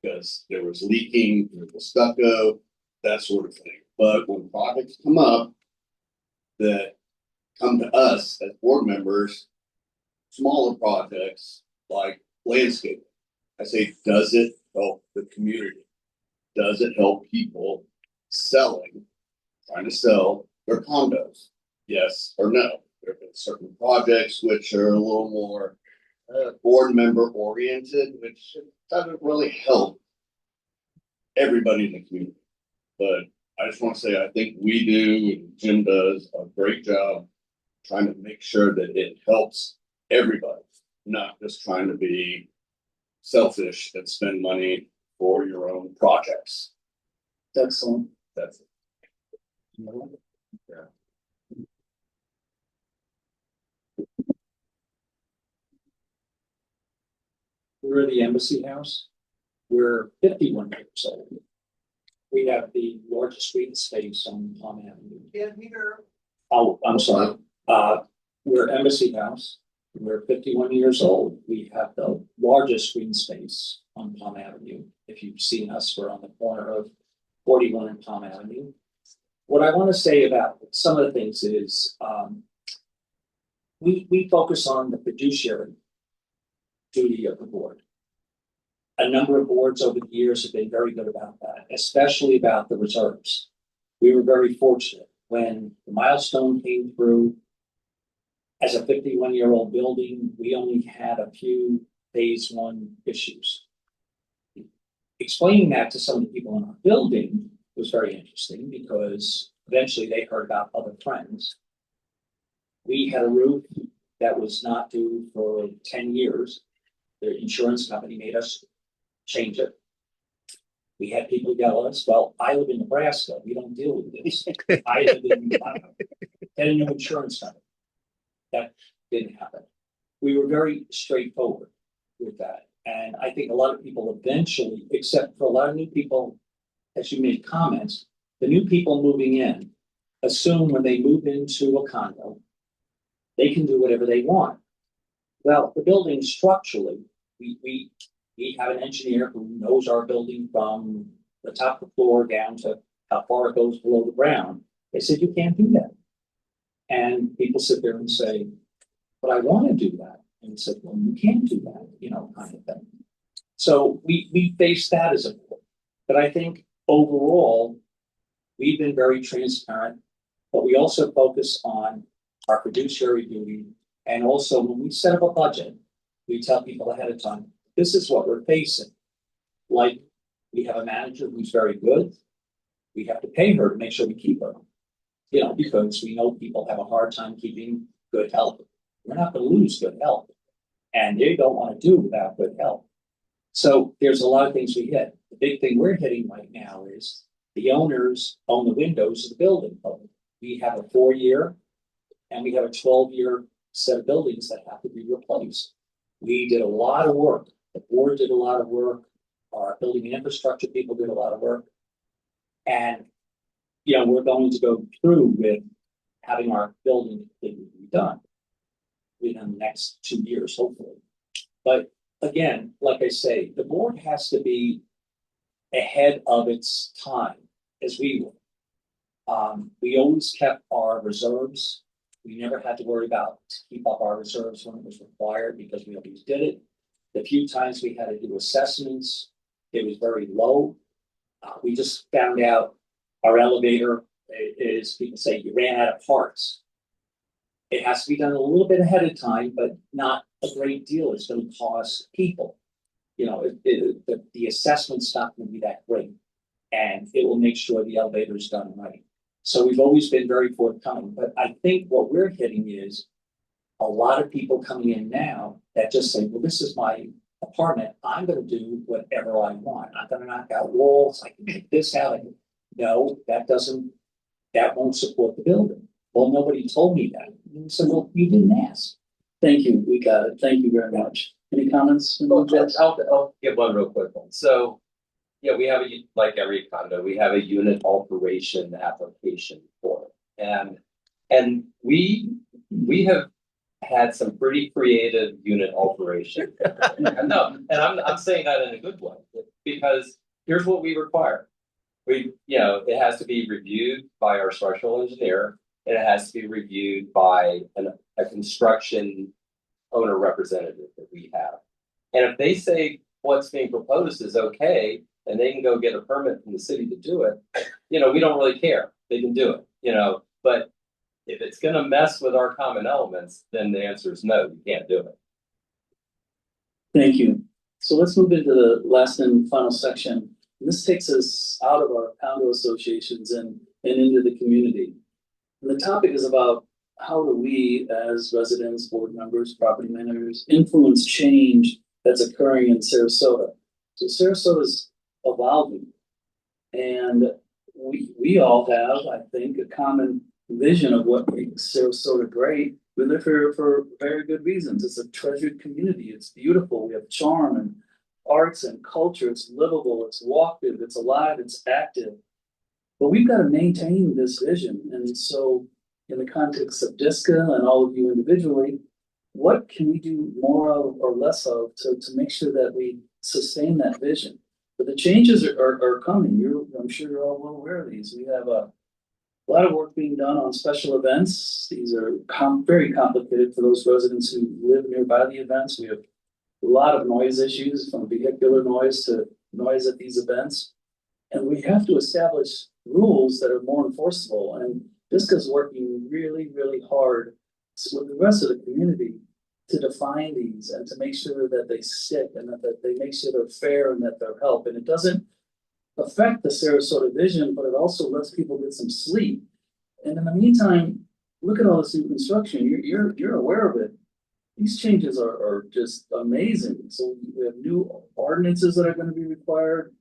J: Because there was leaking, there was stucco, that sort of thing. But when projects come up that come to us as board members, smaller projects like landscaping, I say, does it help the community? Does it help people trying to sell their condos? Yes or no? There have been certain projects which are a little more board member oriented, which doesn't really help everybody in the community. But I just want to say, I think we do, and Jim does a great job trying to make sure that it helps everybody, not just trying to be selfish and spend money for your own projects.
A: Excellent.
J: That's it.
B: We're the Embassy House. We're 51 years old. We have the largest green space on Palm Avenue.
I: Can't hear.
B: Oh, I'm sorry. We're Embassy House. We're 51 years old. We have the largest green space on Palm Avenue. If you've seen us, we're on the corner of 41 and Palm Avenue. What I want to say about some of the things is we focus on the fiduciary duty of the board. A number of boards over the years have been very good about that, especially about the reserves. We were very fortunate when the milestone came through. As a 51-year-old building, we only had a few phase one issues. Explaining that to some of the people in our building was very interesting because eventually they heard about other friends. We had a roof that was not due for 10 years. The insurance company made us change it. We had people yell at us, well, I live in Nebraska. We don't deal with this. I live in get a new insurance company. That didn't happen. We were very straightforward with that. And I think a lot of people eventually, except for a lot of new people, as you made comments, the new people moving in assume when they move into a condo, they can do whatever they want. Well, the building structurally, we have an engineer who knows our building from the top of the floor down to how far it goes below the ground. They said, you can't do that. And people sit there and say, but I want to do that. And he said, well, you can't do that, kind of thing. So we face that as a board. But I think overall, we've been very transparent, but we also focus on our fiduciary duty. And also when we set up a budget, we tell people ahead of time, this is what we're facing. Like, we have a manager who's very good. We have to pay her to make sure we keep her. You know, because we know people have a hard time keeping good help. We're not gonna lose good help. And they don't wanna do without good help. So there's a lot of things we hit. The big thing we're hitting right now is the owners own the windows of the building. We have a 4-year and we have a 12-year set of buildings that have to be replaced. We did a lot of work. The board did a lot of work. Our building and infrastructure people did a lot of work. And, you know, we're going to go through with having our building completely redone within the next 2 years, hopefully. But again, like I say, the board has to be ahead of its time, as we were. We always kept our reserves. We never had to worry about to keep up our reserves when it was required because we always did it. The few times we had to do assessments, it was very low. We just found out our elevator is, people say, you ran out of parts. It has to be done a little bit ahead of time, but not a great deal. It's going to cost people. You know, the assessment's not going to be that great, and it will make sure the elevator is done right. So we've always been very forthcoming, but I think what we're hitting is a lot of people coming in now that just say, well, this is my apartment. I'm going to do whatever I want. I'm going to knock out walls. I can take this out. No, that won't support the building. Well, nobody told me that. So, well, you didn't ask.
A: Thank you, we got it. Thank you very much. Any comments?
C: I'll give one real quick one. So, yeah, we have like every condo, we have a unit alteration application for it. And we have had some pretty creative unit alteration. No, and I'm saying that in a good way, because here's what we require. It has to be reviewed by our structural engineer, and it has to be reviewed by a construction owner representative that we have. And if they say what's being proposed is okay, and they can go get a permit from the city to do it, we don't really care. They can do it, but if it's gonna mess with our common elements, then the answer is no, you can't do it.
A: Thank you. So let's move into the last and final section. And this takes us out of our condo associations and into the community. And the topic is about how do we, as residents, board members, property managers, influence change that's occurring in Sarasota. So Sarasota's evolving, and we all have, I think, a common vision of what makes Sarasota great. We live here for very good reasons. It's a treasured community. It's beautiful. We have charm and arts and culture. It's livable. It's walkative. It's alive. It's active. But we've got to maintain this vision. And so in the context of DSCA and all of you individually, what can we do more of or less of to make sure that we sustain that vision? But the changes are coming. I'm sure you're all well aware of these. We have a lot of work being done on special events. These are very complicated for those residents who live nearby the events. We have a lot of noise issues, from vehicular noise to noise at these events. And we have to establish rules that are more enforceable. And DSCA is working really, really hard with the rest of the community to define these and to make sure that they stick and that they make sure they're fair and that they're help. And it doesn't affect the Sarasota vision, but it also lets people get some sleep. And in the meantime, look at all this new construction. You're aware of it. These changes are just amazing. So we have new ordinances that are going to be required,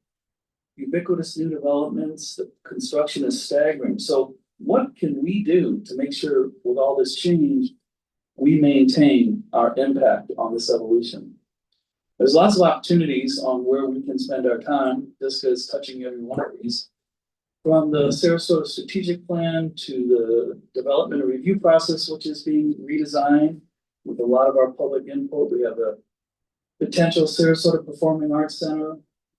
A: ubiquitous new developments. The construction is staggering. So what can we do to make sure with all this change, we maintain our impact on this evolution? There's lots of opportunities on where we can spend our time. DSCA is touching every one of these. From the Sarasota strategic plan to the development and review process, which is being redesigned with a lot of our public input. We have a potential Sarasota Performing Arts Center,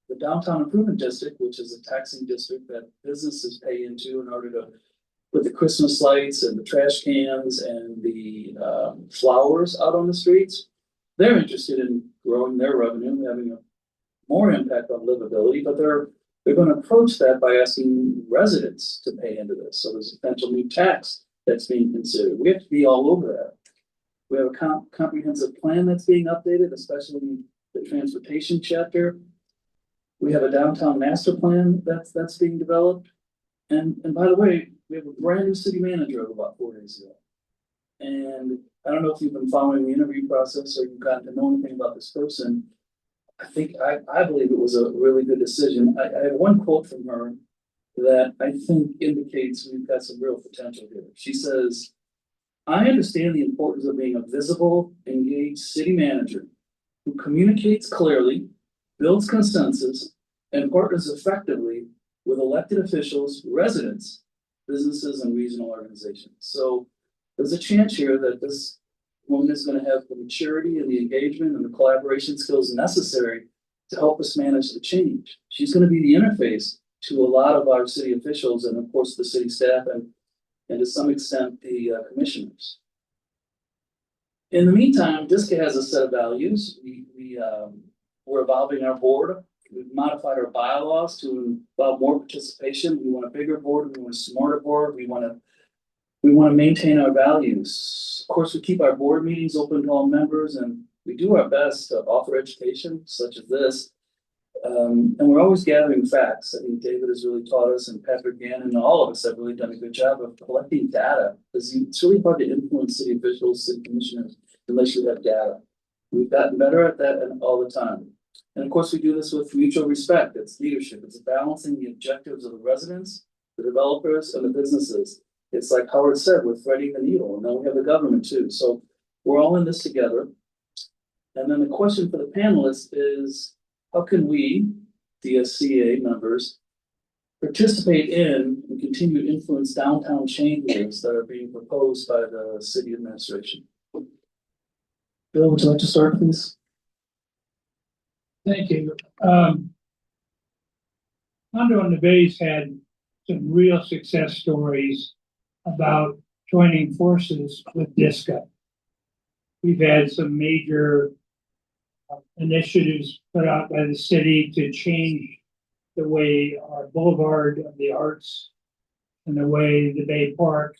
A: the Downtown Improvement District, which is a taxing district that businesses pay into in order to put the Christmas lights and the trash cans and the flowers out on the streets. They're interested in growing their revenue, having a more impact on livability, but they're going to approach that by asking residents to pay into this. So there's a potential new tax that's being considered. We have to be all over that. We have a comprehensive plan that's being updated, especially the transportation chapter. We have a downtown master plan that's being developed. And by the way, we have a brand new city manager of about 4 days ago. And I don't know if you've been following the interview process or you've gotten to know anything about this person. I believe it was a really good decision. I have one quote from her that I think indicates we've got some real potential here. She says, "I understand the importance of being a visible, engaged city manager who communicates clearly, builds consensus, and partners effectively with elected officials, residents, businesses, and regional organizations." So there's a chance here that this woman is going to have the maturity and the engagement and the collaboration skills necessary to help us manage the change. She's going to be the interface to a lot of our city officials and of course the city staff and to some extent the commissioners. In the meantime, DSCA has a set of values. We're evolving our board. We've modified our bylaws to allow more participation. We want a bigger board. We want a smarter board. We want to maintain our values. Of course, we keep our board meetings open to all members, and we do our best to offer education such as this. And we're always gathering facts. I think David has really taught us, and Patrick Gannon, and all of us have really done a good job of collecting data. Because it's really hard to influence city officials, city commissioners, unless you have data. We've gotten better at that all the time. And of course, we do this with mutual respect. It's leadership. It's balancing the objectives of the residents, the developers, and the businesses. It's like Howard said, we're threading the needle, and then we have the government too. So we're all in this together. And then the question for the panelists is, how can we, DSCA members, participate in and continue to influence downtown changes that are being proposed by the city administration? Bill, would you like to start, please?
D: Thank you. Condo in the Bay's had some real success stories about joining forces with DSCA. We've had some major initiatives put out by the city to change the way our Boulevard of the Arts and the way the Bay Park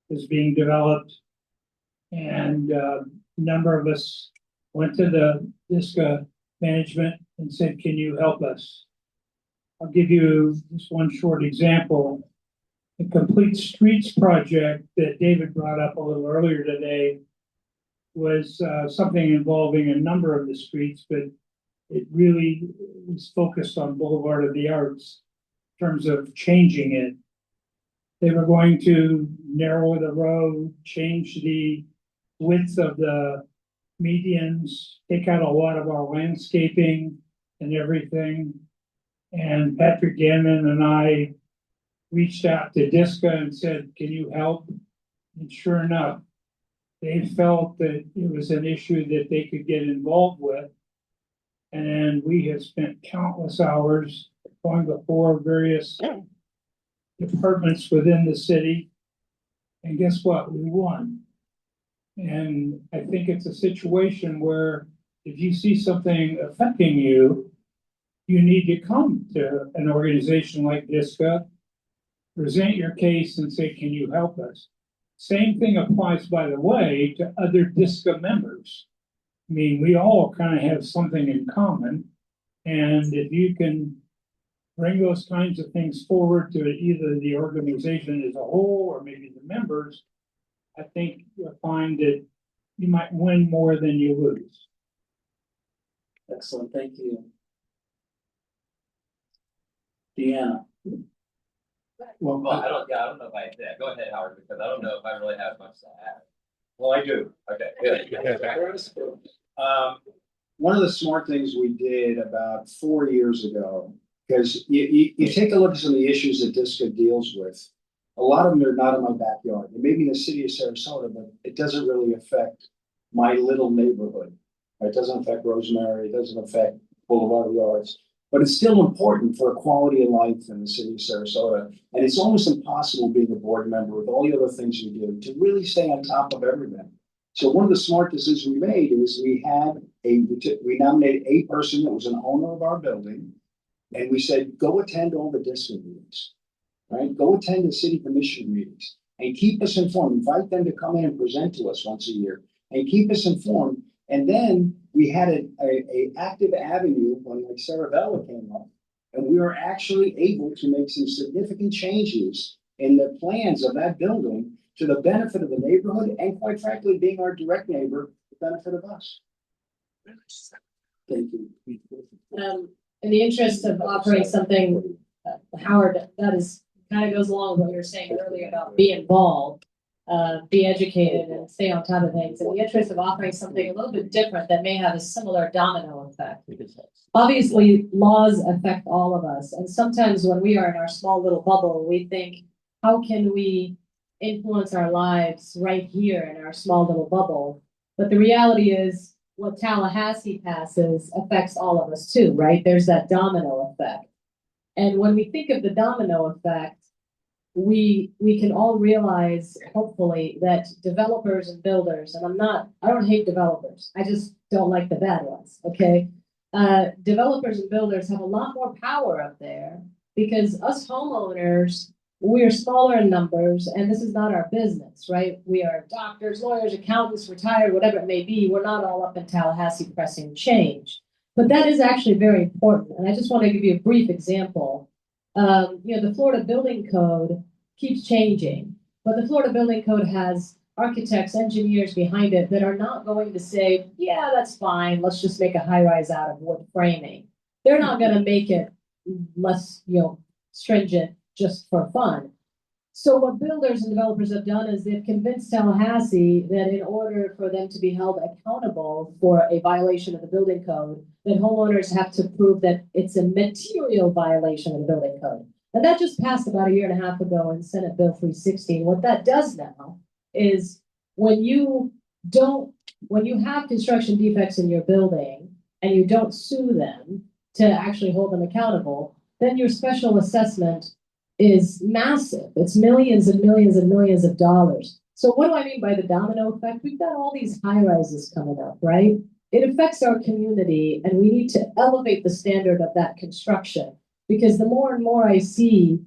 D: is being developed. And a number of us went to the DSCA management and said, "Can you help us?" I'll give you just one short example. The Complete Streets project that David brought up a little earlier today was something involving a number of the streets, but it really was focused on Boulevard of the Arts in terms of changing it. They were going to narrow the road, change the width of the medians, take out a lot of our landscaping and everything. And Patrick Gannon and I reached out to DSCA and said, "Can you help?" And sure enough, they felt that it was an issue that they could get involved with. And we have spent countless hours going before various departments within the city. And guess what? We won. And I think it's a situation where if you see something affecting you, you need to come to an organization like DSCA, present your case and say, "Can you help us?" Same thing applies, by the way, to other DSCA members. I mean, we all kind of have something in common. And if you can bring those kinds of things forward to either the organization as a whole or maybe the members, I think you'll find that you might win more than you lose.
A: Excellent, thank you. Deanna.
C: Well, I don't know if yeah, go ahead, Howard, because I don't know if I really have much to add.
B: Well, I do.
C: Okay, good.
B: One of the smart things we did about 4 years ago, because you take a look at some of the issues that DSCA deals with. A lot of them are not in my backyard. They may be in the city of Sarasota, but it doesn't really affect my little neighborhood. It doesn't affect Rosemary. It doesn't affect Boulevard of the Arts. But it's still important for a quality of life in the city of Sarasota. And it's almost impossible being a board member with all the other things you do to really stay on top of everything. So one of the smart decisions we made is we nominated a person that was an owner of our building. And we said, go attend all the DSCA meetings, right? Go attend the city commission meetings and keep us informed. Invite them to come in and present to us once a year and keep us informed. And then we had a active avenue when like Saravella came up. And we were actually able to make some significant changes in the plans of that building to the benefit of the neighborhood and quite frankly, being our direct neighbor, the benefit of us. Thank you.
E: In the interest of offering something, Howard, that is, kind of goes along with what you were saying earlier about be involved, be educated and stay on top of things. In the interest of offering something a little bit different that may have a similar domino effect. Obviously, laws affect all of us. And sometimes when we are in our small little bubble, we think, how can we influence our lives right here in our small little bubble? But the reality is what Tallahassee passes affects all of us too, right? There's that domino effect. And when we think of the domino effect, we can all realize, hopefully, that developers and builders, and I don't hate developers. I just don't like the bad ones, okay? Developers and builders have a lot more power up there because us homeowners, we are smaller in numbers and this is not our business, right? We are doctors, lawyers, accountants, retired, whatever it may be. We're not all up in Tallahassee pressing change. But that is actually very important. And I just want to give you a brief example. The Florida Building Code keeps changing, but the Florida Building Code has architects, engineers behind it that are not going to say, yeah, that's fine. Let's just make a high rise out of wood framing. They're not going to make it less, stringent just for fun. So what builders and developers have done is they've convinced Tallahassee that in order for them to be held accountable for a violation of the building code, that homeowners have to prove that it's a material violation of the building code. And that just passed about 1.5 years ago in Senate Bill 316. What that does now is when you have construction defects in your building and you don't sue them to actually hold them accountable, then your special assessment is massive. It's millions and millions and millions of dollars. So what do I mean by the domino effect? We've got all these high rises coming up, right? It affects our community and we need to elevate the standard of that construction because the more and more I see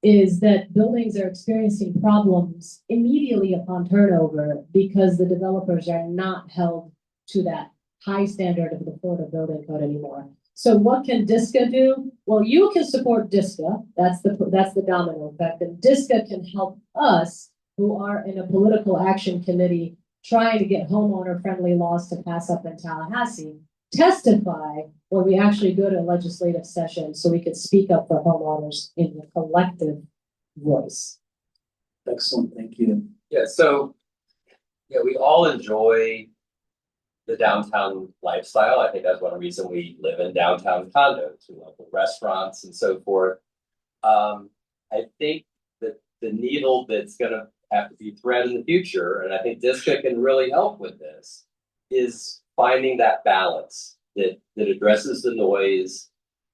E: is that buildings are experiencing problems immediately upon turnover because the developers are not held to that high standard of the Florida Building Code anymore. So what can DSCA do? Well, you can support DSCA. That's the domino effect. And DSCA can help us who are in a political action committee trying to get homeowner-friendly laws to pass up in Tallahassee, testify when we actually go to a legislative session so we can speak up for homeowners in a collective voice.
A: Excellent, thank you.
C: Yeah, so, we all enjoy the downtown lifestyle. I think that's one reason we live in downtown condos. We love the restaurants and so forth. I think that the needle that's gonna have to be thread in the future, and I think DSCA can really help with this, is finding that balance that addresses the noise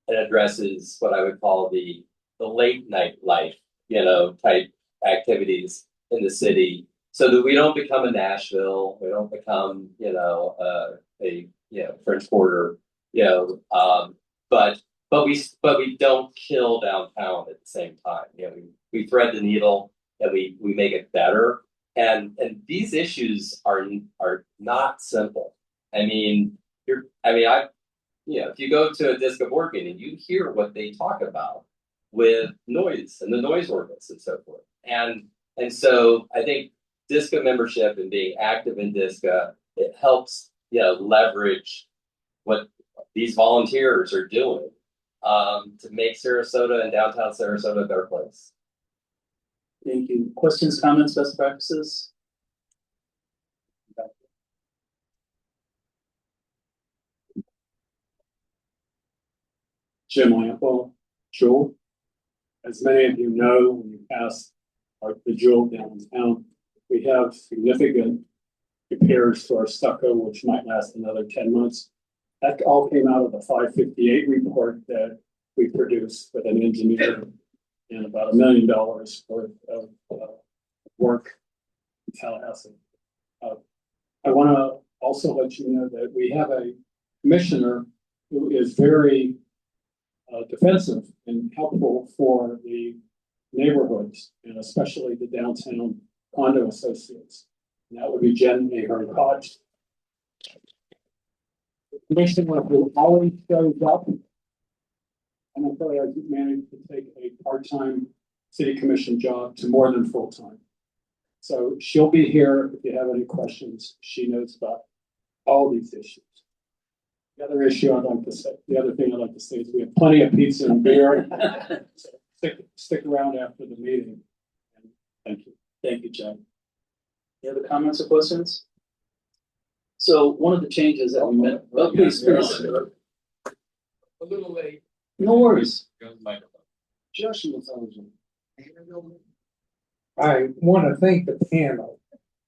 C: and addresses what I would call the late night life, type activities in the city, so that we don't become a Nashville, we don't become, a French Quarter, but we don't kill downtown at the same time. We thread the needle and we make it better. And these issues are not simple. If you go to a DSCA board meeting, you hear what they talk about with noise and the noise ordinance and so forth. And so I think DSCA membership and being active in DSCA, it helps, leverage what these volunteers are doing to make Sarasota and downtown Sarasota a better place.
A: Thank you. Questions, comments, best practices?
K: Jim Lampel, Jewel. As many of you know, when you pass the Jewel downtown, we have significant repairs to our stucco, which might last another 10 months. That all came out of the 558 report that we produced with an engineer and about $1 million worth of work in Tallahassee. I want to also let you know that we have a commissioner who is very defensive and helpful for the neighborhoods and especially the downtown condo associates. And that would be Jen Ahern Hodge. Commissioner who always shows up. And I feel like I've managed to take a part-time city commission job to more than full-time. So she'll be here if you have any questions. She knows about all these issues. The other issue I'd like to say, the other thing I'd like to say is we have plenty of pizza and beer. So stick around after the meeting. And thank you.
A: Thank you, John. Any other comments or questions? So one of the changes that we made, oh, please.
J: A little late.
A: No worries.
B: Just in the thousand.
F: I want to thank the panel,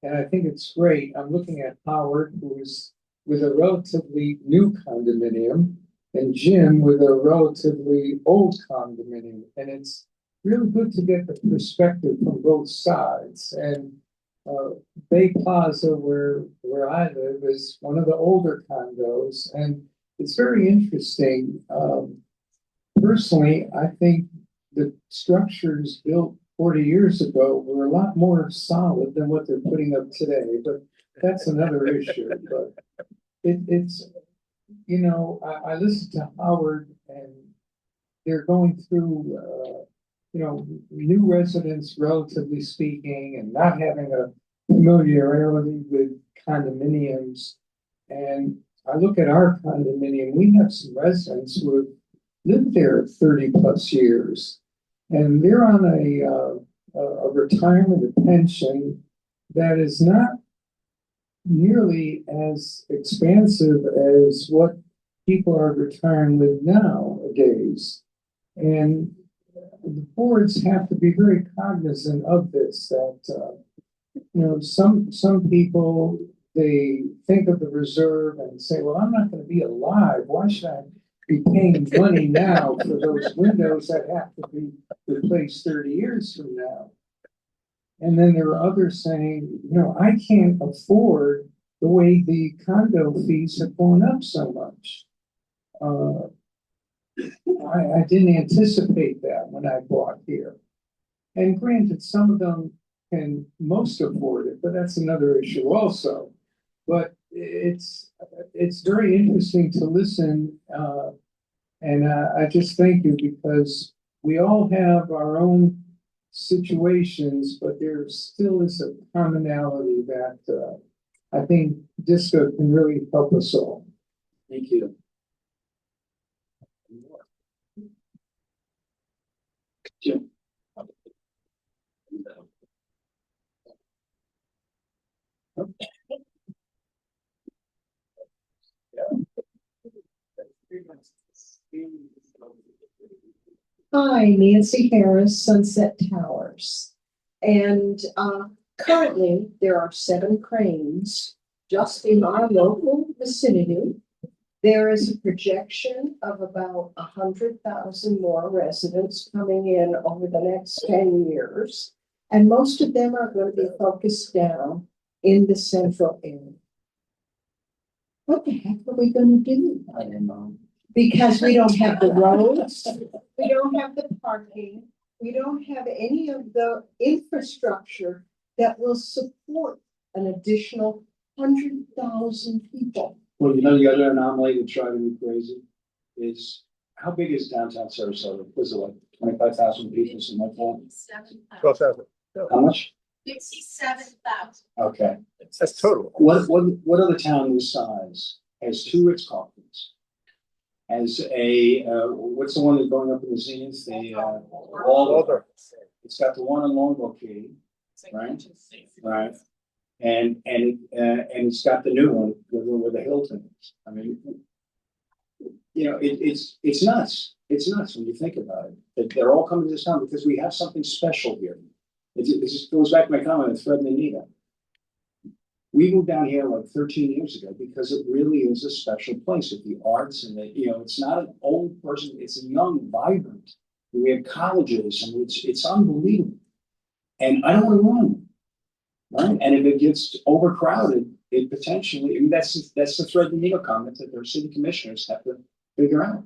F: and I think it's great. I'm looking at Howard, who is with a relatively new condominium, and Jim with a relatively old condominium. And it's really good to get the perspective from both sides. And Bay Plaza, where I live, is one of the older condos, and it's very interesting. Personally, I think the structures built 40 years ago were a lot more solid than what they're putting up today, but that's another issue. But it's, you know, I listened to Howard, and they're going through, you know, new residents, relatively speaking, and not having a familiarity with condominiums. And I look at our condominium, we have some residents who have lived there 30 plus years, and they're on a retirement or pension that is not nearly as expansive as what people are retiring with nowadays. And the boards have to be very cognizant of this, that, you know, some people, they think of the reserve and say, well, I'm not going to be alive. Why should I be paying money now for those windows that have to be replaced 30 years from now? And then there are others saying, you know, I can't afford the way the condo fees have gone up so much. I didn't anticipate that when I bought here. And granted, some of them can most afford it, but that's another issue also. But it's very interesting to listen, and I just thank you, because we all have our own situations, but there still is a commonality that I think DSCA can really help us all.
A: Thank you. Jim.
L: Hi, Nancy Harris, Sunset Towers. And currently there are 7 cranes just in our local vicinity. There is a projection of about 100,000 more residents coming in over the next 10 years. And most of them are going to be focused down in the central area. What the heck are we going to do?
A: I don't know.
L: Because we don't have the roads, we don't have the parking, we don't have any of the infrastructure that will support an additional 100,000 people.
B: Well, you know, the other anomaly to try to be crazy is, how big is downtown Sarasota? Was it like 25,000 people, something like that?
I: 12,000.
B: How much?
G: 67,000.
B: Okay.
I: That's total.
B: What other town this size has 2 Ritz-Carltons? As a, what's the one that's going up in the scenes? The, Waldorf. It's got the one on Longboat Key, right? Right. And it's got the new one with the Hilton. I mean, you know, it's nuts. It's nuts when you think about it. That they're all coming to this town because we have something special here. It just goes back to my comment with Fred and Anita. We moved down here like 13 years ago because it really is a special place with the arts, and the, you know, it's not an old person, it's a young, vibrant. We have colleges, and it's unbelievable. And I don't want to ruin it, right? And if it gets overcrowded, it potentially, I mean, that's the Fred and Anita comment that their city commissioners have to figure out.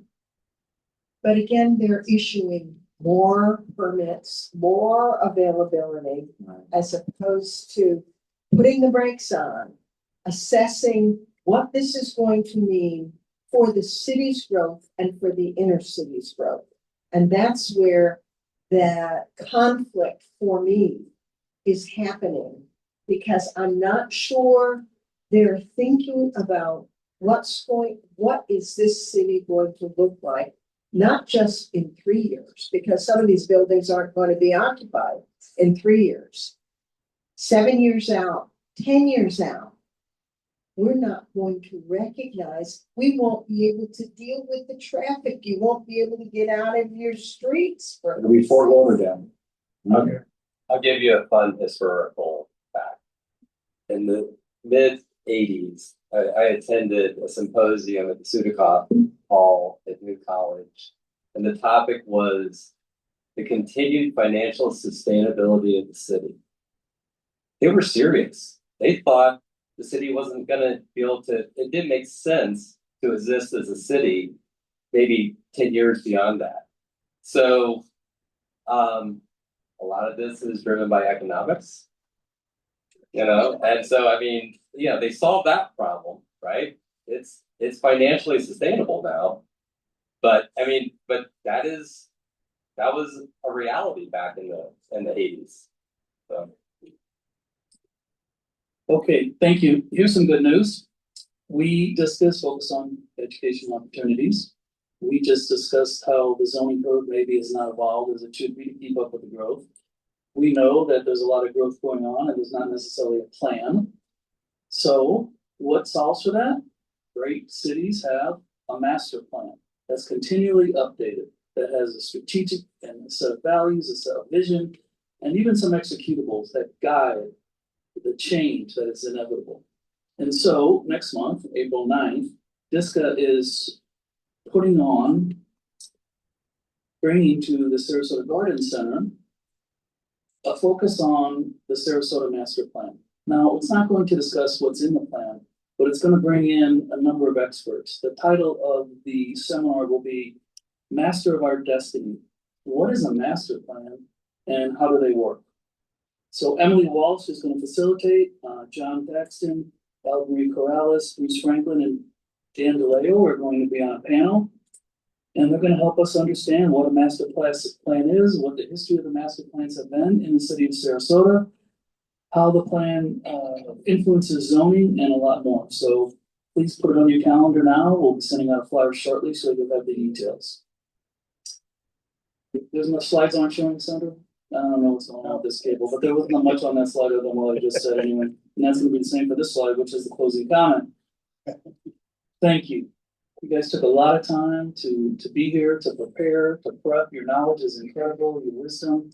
L: But again, they're issuing more permits, more availability, as opposed to putting the brakes on, assessing what this is going to mean for the city's growth and for the inner city's growth. And that's where the conflict for me is happening, because I'm not sure they're thinking about what is this city going to look like, not just in 3 years, because some of these buildings aren't going to be occupied in 3 years. 7 years out, 10 years out, we're not going to recognize, we won't be able to deal with the traffic. You won't be able to get out of your streets.
B: It'll be Fort Lauderdale. Okay.
C: I'll give you a fun historical fact. In the mid-80s, I attended a symposium at the Sudikoff Hall at New College, and the topic was the continued financial sustainability of the city. They were serious. They thought the city wasn't going to be able to, it didn't make sense to exist as a city maybe 10 years beyond that. So a lot of this is driven by economics, you know, and so, I mean, yeah, they solved that problem, right? It's financially sustainable now, but I mean, but that was a reality back in the 80s. So.
A: Okay, thank you. Here's some good news. We discussed focus on educational opportunities. We just discussed how the zoning code maybe is not evolved as it should be to keep up with the growth. We know that there's a lot of growth going on and there's not necessarily a plan. So what solves for that? Great cities have a master plan that's continually updated, that has a strategic and a set of values, a set of vision, and even some executables that guide the change that is inevitable. And so next month, April 9th, DSCA is bringing to the Sarasota Garden Center a focus on the Sarasota Master Plan. Now, it's not going to discuss what's in the plan, but it's going to bring in a number of experts. The title of the seminar will be Master of Our Destiny. What is a master plan and how do they work? So Emily Walsh is going to facilitate, John Thaxton, Marie Corrales, Bruce Franklin, and Dan DeLeo are going to be on a panel. And they're going to help us understand what a master plan is, what the history of the master plans have been in the city of Sarasota, how the plan influences zoning, and a lot more. So please put it on your calendar now. We'll be sending out a flyer shortly so you'll have the details. There's no slides on showing, Sandra? I don't know what's going on with this cable, but there wasn't much on that slide other than what I just said anyway. And that's going to be the same for this slide, which is the closing comment. Thank you. You guys took a lot of time to be here, to prepare, to prep. Your knowledge is incredible, your wisdom,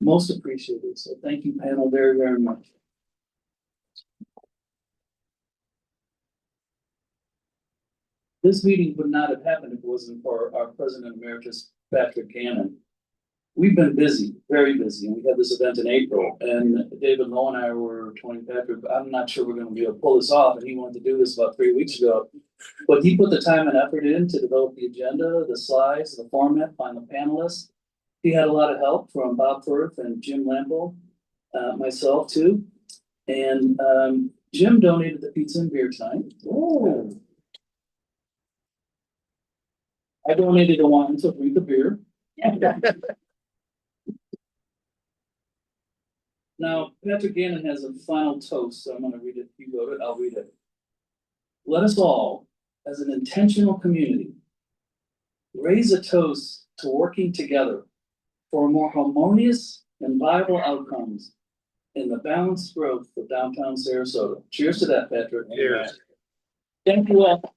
A: most appreciated. So thank you, panel, very, very much. This meeting would not have happened if it wasn't for our President Emeritus, Patrick Gannon. We've been busy, very busy, and we had this event in April, and David Lowe and I were telling Patrick, I'm not sure we're going to be able to pull this off, and he wanted to do this about 3 weeks ago. But he put the time and effort in to develop the agenda, the slides, the format, find the panelists. He had a lot of help from Bob Firth and Jim Lample, myself too. And Jim donated the pizza and beer tonight. Oh. I donated the wine, so drink the beer. Now, Patrick Gannon has a final toast, so I'm going to read it. You wrote it, I'll read it. Let us all, as an intentional community, raise a toast to working together for more harmonious and viable outcomes in the balanced growth of downtown Sarasota. Cheers to that, Patrick.
H: Cheers.
A: Thank you all.